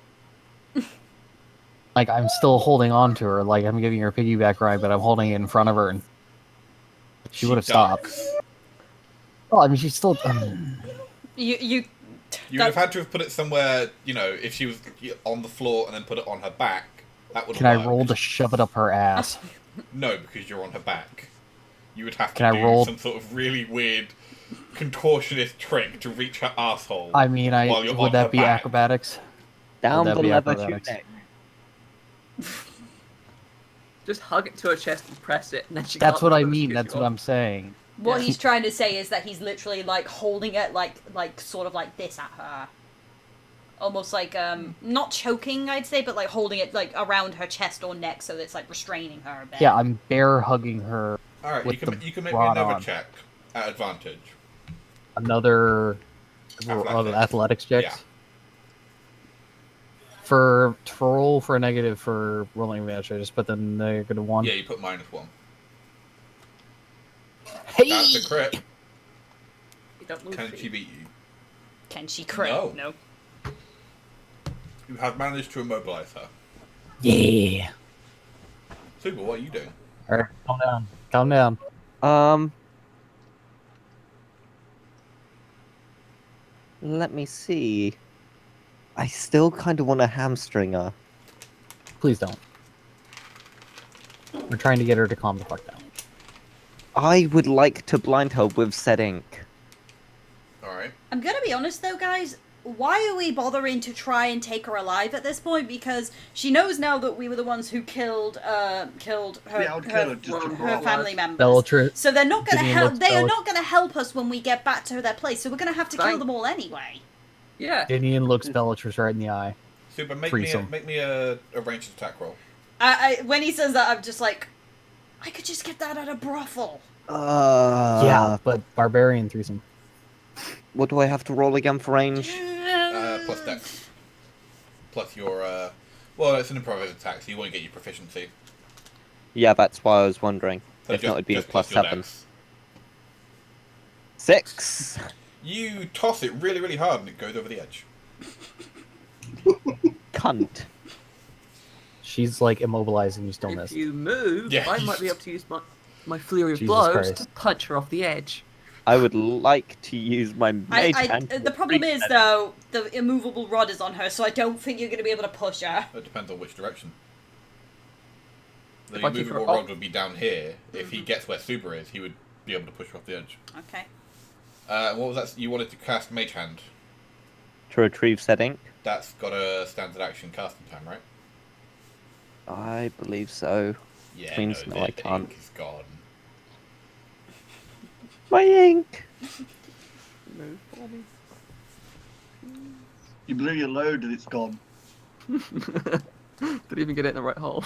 Like, I'm still holding on to her. Like, I'm giving her a piggyback ride, but I'm holding it in front of her, and she would have stopped. ducks. Well, I mean, she's still. You You would have had to have put it somewhere, if she was on the floor and then put it on her back. That would Can have I roll to shove it up her ass? No, because you're on her back. You would have to Can I do roll- some sort of really weird contortionist trick to reach her asshole. I mean, While you're on would her that be back. acrobatics? Down that the be leather acrobatics? tunic. Just hug it to her chest and press it, and then she. That's can't what I push mean. you That's what off. I'm saying. What Yeah. he's trying to say is that he's literally like holding it like sort of like this at her. Almost like not choking, I'd say, but like holding it like around her chest or neck so that it's like restraining her a bit. Yeah, I'm bear hugging her. All right, with you can make me rod another on. check at advantage. Another athletics checks. Yeah. For to roll for a negative for rolling advantage, I just put the -1. Yeah, you put -1. Hey! That's a crit. You don't move Can feet. she beat you? Can she crit? No. You have managed to immobilize her. Yeah. Super, what are you doing? All right, calm down. Calm down. Let me see. I still kind of want a hamstring her. Please don't. We're trying to get her to calm the fuck down. I would like to blind her with said ink. Alright. I'm gonna be honest though, guys. Why are we bothering to try and take her alive at this point? Because she knows now that we were the ones who killed her, Yeah, I would kill her just to her prove family it. members. Bellatrix. So they're not gonna Gideon help. looks They are Bella- not gonna help us when we get back to their place. So we're gonna have to kill Thank- them all anyway. Yeah. Gideon looks Bellatrix right in the eye. Super, Threesome. make me a ranged attack roll. When he says that, I'm just like, I could just get that at a brothel. Yeah, but barbarian threesome. What do I have to roll again for range? Plus dex. Plus your, well, it's an improvised attack, so you want to get your proficiency. Yeah, that's why I was wondering. So If not, it'd be a just plus your +7. dex. 6. You toss it really, really hard and it goes over the edge. Cunt. She's like immobilizing you, still If miss. you move, Yeah. I might be able to use my flurry of Jesus blows Christ. to punch her off the edge. I would like to use my mage hand. The problem is though, the immovable rod is on her, so I don't think you're gonna be able to push her. It depends on which direction. The If I keep her immovable up- rod would be down here. If he gets where Super is, he would be able to push her off the edge. Okay. What was that? You wanted to cast Mage Hand. To retrieve said ink? That's got a standard action casting time, right? I believe so. Yeah, Means no, I the can't. ink is gone. My ink! Move for me. You blew your load and it's gone. Didn't even get it in the right hole.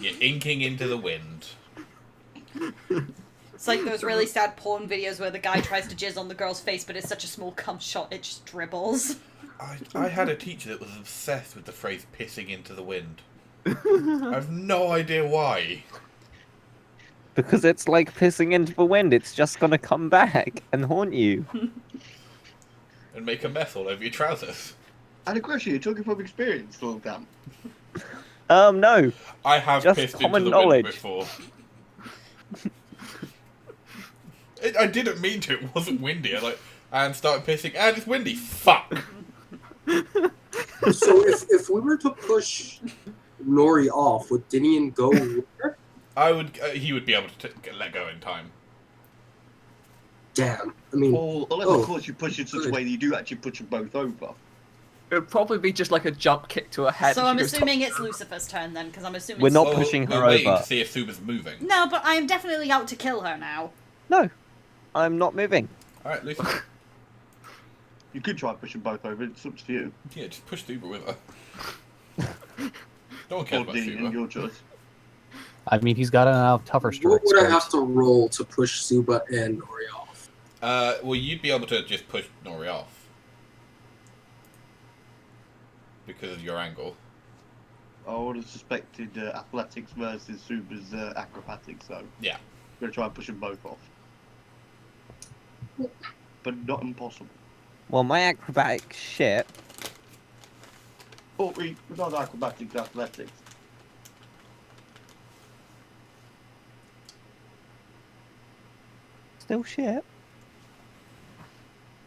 You're inking into the wind. It's like those really sad porn videos where the guy tries to jizz on the girl's face, but it's such a small cum shot it just dribbles. I had a teacher that was obsessed with the phrase pissing into the wind. I have no idea why. Because it's like pissing into the wind, it's just gonna come back and haunt you. And make a mess all over your trousers. And a question, you're talking from experience, Lord Damn. No. I have Just pissed into common the knowledge. wind before. I didn't mean to, it wasn't windy. And started pissing, and it's windy. Fuck! So if we were to push Nori off, would Dinian go with her? He would be able to let go in time. Damn. I mean, Or unless, Oh, of course, you push it such a way that you do actually push them both over. It would probably be just like a jump kick to her head. So and I'm she goes, assuming it's Lucifer's turn then, because I'm assuming We're not Well, pushing we're her waiting over. to see if Suba's moving. No, but I am definitely out to kill her now. No. I'm not moving. Alright, Lucy. You could try and push them both over, it's up to you. Yeah, just push Suba with her. No one cares Or about Dean, Suba. your choice. I mean, he's got a tougher what strike. would I have to roll to push Suba and Nori off? Well, you'd be able to just push Nori off. Because of your angle. I would have suspected athletics versus Suba's acrobatics, so Yeah. I'm going to try and push them both off. But not impossible. Well, my acrobatic shit. Oh, not acrobatics, athletics. Still shit.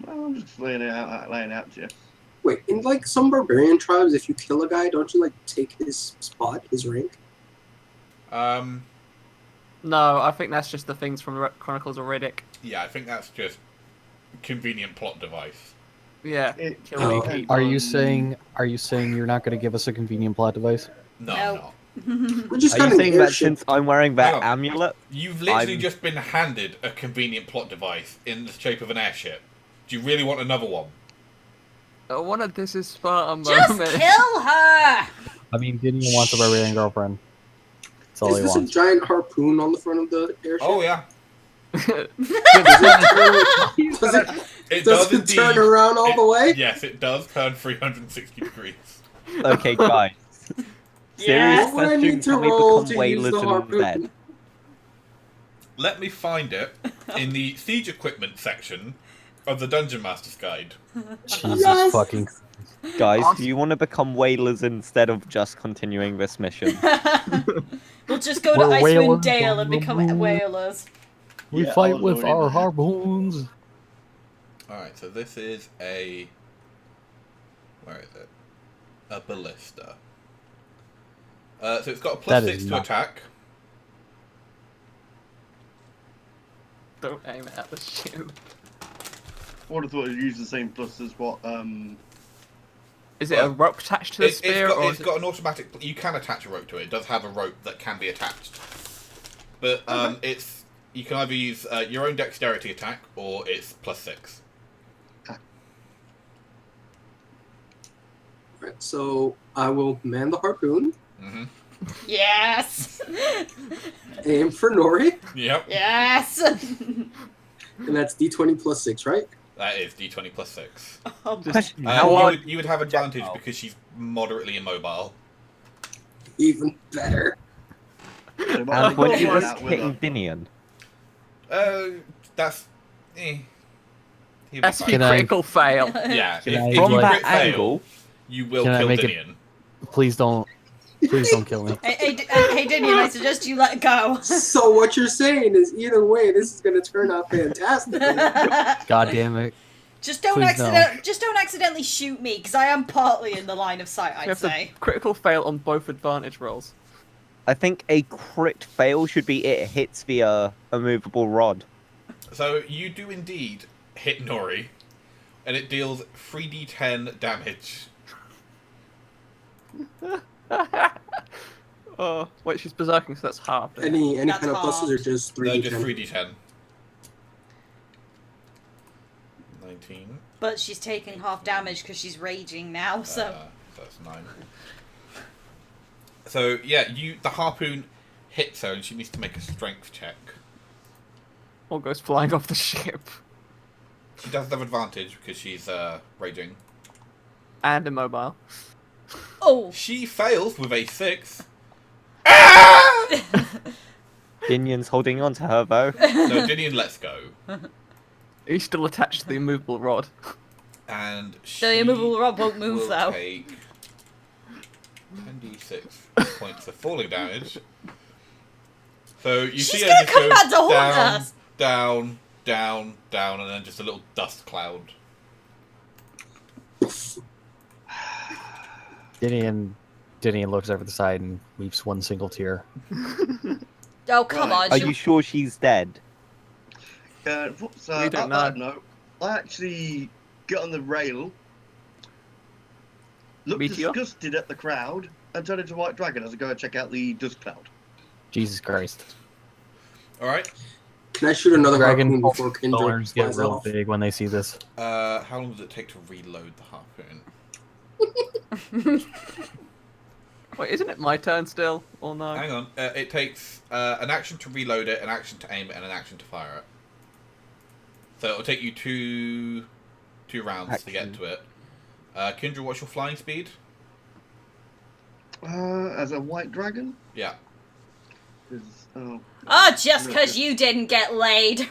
Well, I'm just laying it out to you. Wait, in like some barbarian tribes, if you kill a guy, don't you like take his spot, his rank? No, I think that's just the things from the Chronicles of Riddick. Yeah, I think that's just convenient plot device. Yeah. It- Kill Oh. me, keep. Are you saying you're not going to give us a convenient plot device? No, No. I'm not. We're just Are got you an saying that airship. since I'm wearing that Hang on. amulet? You've literally I'm- just been handed a convenient plot device in the shape of an airship. Do you really want another one? I wanted this is Sparta Just moment. kill her! I mean, Gideon wants a barbarian girlfriend. That's all Is he this a wants. giant harpoon on the front of the airship? Oh yeah, Does it, it does does it indeed. turn around all the way? Yes, it does turn 360 degrees. Okay, guys. Yeah. Serious What would I question, need to can we roll become to use whalers the harpoon? instead? Let me find it in the siege equipment section of the Dungeon Master's Guide. Jesus Yes! fucking. Guys, Awesome. do you want to become whalers instead of just continuing this mission? We'll just go to We're Icewind whalers Dale on and the become moon. whalers. We Yeah, I fight was with already our there. harpoons. Alright, so this is a... Where is it? A ballista. So it's got a That +6 is to not- attack. Don't aim it at the ship. I would have thought it'd use the same plus as what. Is it a rope attached to the spear, or It's got an automatic... You can attach a rope to it. It does have a rope that can be attached. But it's... You can either use your own dexterity attack, or it's +6. Right, so I will man the harpoon, Mm-hmm. Yes! aim for Nori, Yep. Yes! and that's D20 plus 6, right? That is d20 +6. Question, how You hard... would have advantage Oh. because she's moderately immobile. Even better. And I'll when find you was out with hitting her. Dinian? That's... Eh. He'll be that's fine. Can I- critical fail? Yeah, Can if, I, if From you like- crit that fail, angle, you will Can I kill make it- Dinian. Please don't kill me. Hey, Dinian, I suggest you let go. So what you're saying is either way, this is going to turn out fantastic. God damn it. Just don't Please no. accidentally shoot me, because I am partly in the line of sight, You I'd have to say. critical fail on both advantage rolls. I think a crit fail should be it hits the immovable rod. So you do indeed hit Nori, and it deals 3d10 damage. Oh, wait, she's berserking, so that's half. isn't it? Any That's kind of pluses or halved. just 3 No, just 3d10. 19. But she's taking half damage because she's raging now, so... That's 9. So yeah, the harpoon hits her, and she needs to make a strength check. All goes flying off the ship. She does have advantage because she's raging. And immobile. Oh! She fails with a 6. Dinian's holding on to her though. No, Dinian lets go, He's still attached to the immovable rod. and she The immovable rod won't move, will though. take 10d6 points of falling damage. So you She's see her gonna just come go back to haunt down, us. down, down, down, and then just a little dust cloud. Dinian looks over the side and weeps one single tear. Oh, come Right. on. Are she- you sure she's dead? So We don't at that know. note, I actually get on the rail, look Meteor? disgusted at the crowd, and turn into a white dragon as I go and check out the dust cloud. Jesus Christ. All right. Can I shoot another Dragon harpoon before Kendra boners get flies real off? big when they see this. How long does it take to reload the harpoon? Wait, isn't it my turn still? Or no? Hang on. It takes an action to reload it, an action to aim it, and an action to fire it. So it'll take you two rounds to get Action. to it. Kindra, what's your flying speed? As a white dragon? Yeah. Oh, Oh, just because you didn't get laid.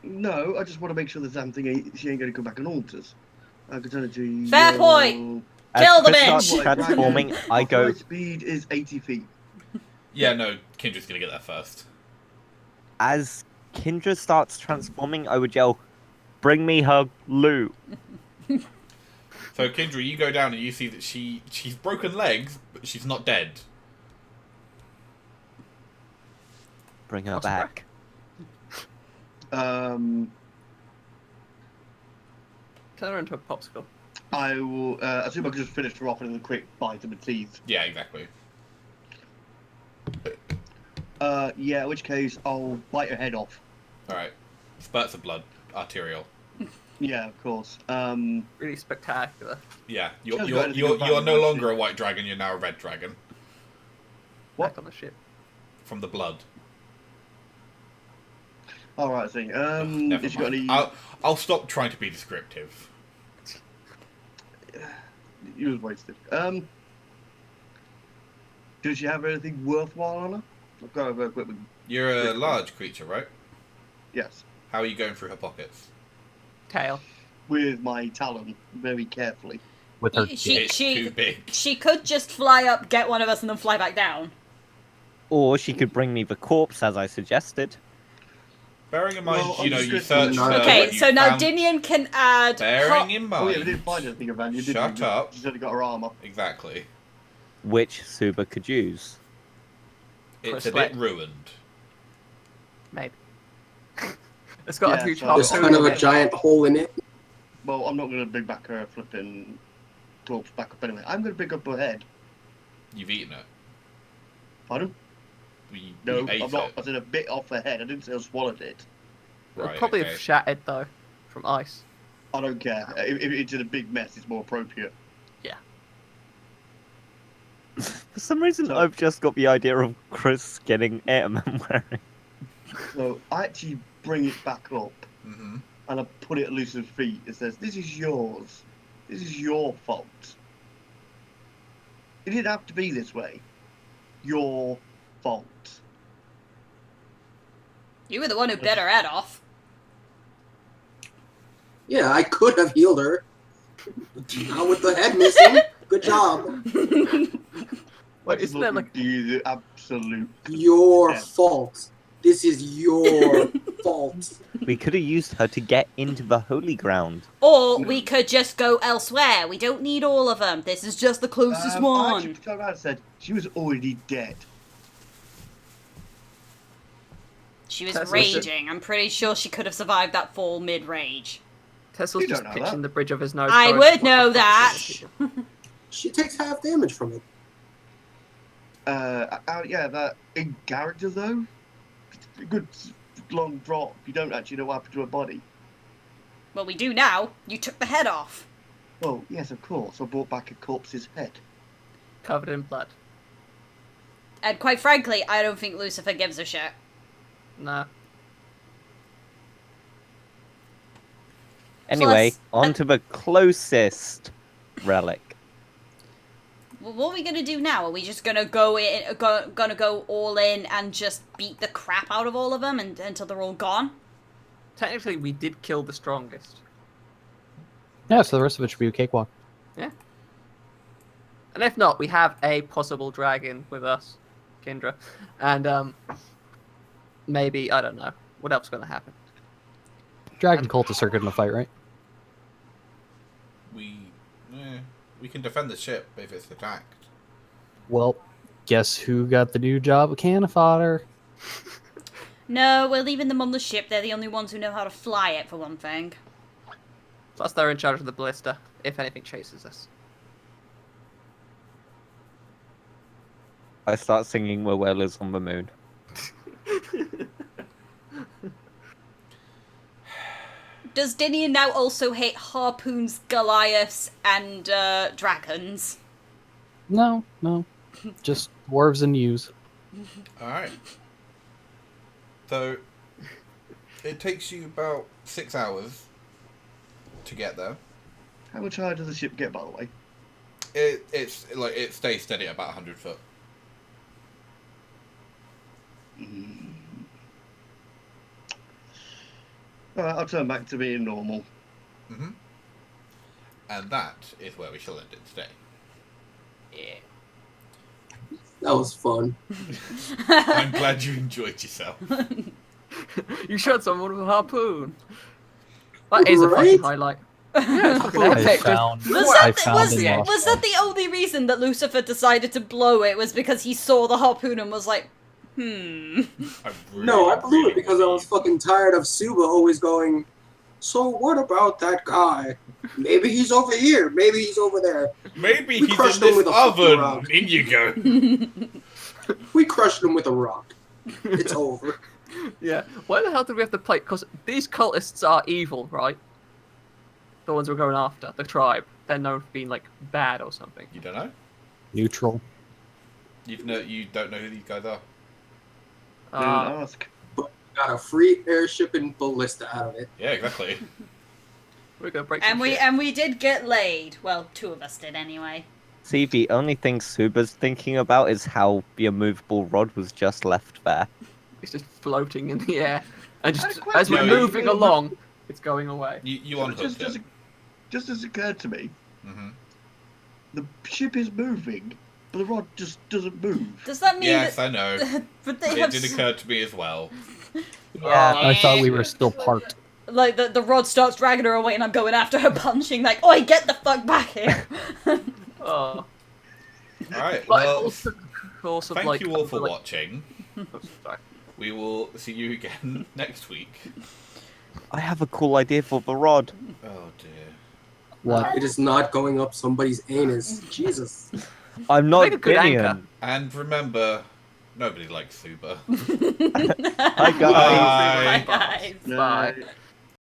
no, I just want to make sure the damn thing she ain't going to come back and haunt us. I can turn it to Fair point. As Kill the Chris bitch! starts transforming, I go, My speed is 80 feet. Yeah, no, Kindra's gonna get that first. as Kindra starts transforming, I would yell, "Bring me her loot." So Kindra, you go down and you see that she's broken legs, but she's not dead. Bring her What's back. Um, Turn her into a popsicle. I will assume I can just finish her off in a quick bite of the teeth. Yeah, exactly. Yeah, in which case I'll bite her head off. Alright. Spurts of blood. Arterial. Yeah, of course. Really spectacular. Yeah, She hasn't got anything of you're no value, longer has a white dragon, you're now a red dragon. What? Back on the ship. From the blood. Alright, I see. Never Has she got mind. any... I'll stop trying to be descriptive. You was wasted. Does she have anything worthwhile on her? I've got her equipment. You're a large creature, right? Yes. How are you going through her pockets? Tail. With my talon, very carefully. With her She- It's too big. She could just fly up, get one of us, and then fly back down. Or she could bring me the corpse, as I suggested. Bearing in mind, Well, you I'm know, just you gonna- searched No. her, Okay, you so now found- Dinian can add. Bearing in mind... Oh yeah, we didn't find anything of value, did Shut we? up. She's only got her armor. Exactly. Which Suba could use. It's For a bit sweat. ruined. Maybe. It's got Yeah, a huge so- There's harpoon kind of in a it. giant hole in it. Well, I'm not going to bring back her flipping corpse back up anyway. I'm going to pick up her head. You've eaten it. Pardon? We No, ate I'm not. it. I said a bit off her head. I didn't say I swallowed it. It'll Right, probably okay. have shattered though, from ice. I don't care. If it's in a big mess, it's more appropriate. For some reason, So- I've just got the idea of Chris getting airman wearing. So I actually bring it back up Mm-hmm. and I put it at Lucifer's feet. It says, "This is yours. This is your fault. It didn't have to be this way. Your fault." You were the one who bit her head off. Yeah, I could have healed her. Not with the head missing. Good job. Wait, isn't there like the absolute? Your Yeah. fault. This is your fault. We could have used her to get into the holy ground. Or we could just go elsewhere. We don't need all of them. This is just the closest I one. actually turned around and said she was already dead. She was That's raging. I'm pretty sure she could have survived that fall mid-rage. Tesla's You just don't know pitching that. the bridge of his nose. I going, would "What the know fuck is that." this?" She takes half damage from it. Yeah, that in character though, a good long drop. You don't actually know what happened to her body. Well, we do now. You took the head off. Well, yes, of course. I brought back a corpse's head. Covered in blood. And quite frankly, I don't think Lucifer gives a shit. Nah. Anyway, Plus- on to the closest relic. Well, what are we gonna do now? Are we just gonna gonna go all in and just beat the crap out of all of them until they're all gone? Technically, we did kill the strongest. Yeah, so the rest of it should be a cakewalk. And if not, we have a possible dragon with us, Kendra. And, maybe, I don't know. What else is going to happen? Dragon cultists are good in a fight, right? We can defend the ship if it's attacked. Well, guess who got the new job of cannon fodder? No, we're leaving them on the ship. They're the only ones who know how to fly it, for one thing. Plus, they're in charge of the ballista, if anything chases us. I start singing "We're Whalers on the Moon." Does Dinian now also hate harpoons, Goliaths, and dragons? No, just dwarves and ewes. Alright. So, it takes you about 6 hours to get there. How much higher does the ship get, by the way? It stays steady at about 100 foot. Alright, I'll turn back to being normal. Mm-hmm. And that is where we shall end it today. Yeah. That was fun. I'm glad you enjoyed yourself. You shot someone with a harpoon. That is a fucking Right? highlight. Yeah, it's fucking I epic. found, Was I that, found was, and lost was one. that the only reason that Lucifer decided to blow it? Was because he saw the harpoon and was like, I really, No, I blew really it because I was believe- fucking tired of Suba always going, So what about that guy? Maybe he's over here. Maybe he's over there. Maybe We he's crushed in him this with a fucking oven. rock. In you go. We crushed him with a rock. It's over. Yeah. Why the hell did we have to play? Because these cultists are evil, right? The ones we're going after, the tribe. They're known for being like bad or something. You don't know? Neutral. You don't know who these guys are. Dude, ask. Got a free airship and ballista out of it. Yeah, exactly. We're gonna break some shit. And we did get laid. Well, 2 of us did anyway. See, the only thing Suba's thinking about is how the immovable rod was just left there. It's just floating in the air, and I had just a question. as we're No, moving along, it's going away. You unhooked it. Just as occurred to me, Mm-hmm. the ship is moving, but the rod just doesn't move. Does that mean Yes, that... I know. but they It have... did occur to me as well. Yeah. I thought we were still parked. Like, the rod starts dragging her away and I'm going after her punching, like, oi, get the fuck back here! Oh. Alright, But well, also thank like, you all for like- watching. Oh, sorry. We will see you again next week. I have a cool idea for the rod. Oh dear. What? It is not going up somebody's anus. Jesus. I'm not Make a good Gideon. anchor. And remember, nobody likes Suba. Hi guys. Bye. Bye, guys. Bye. No.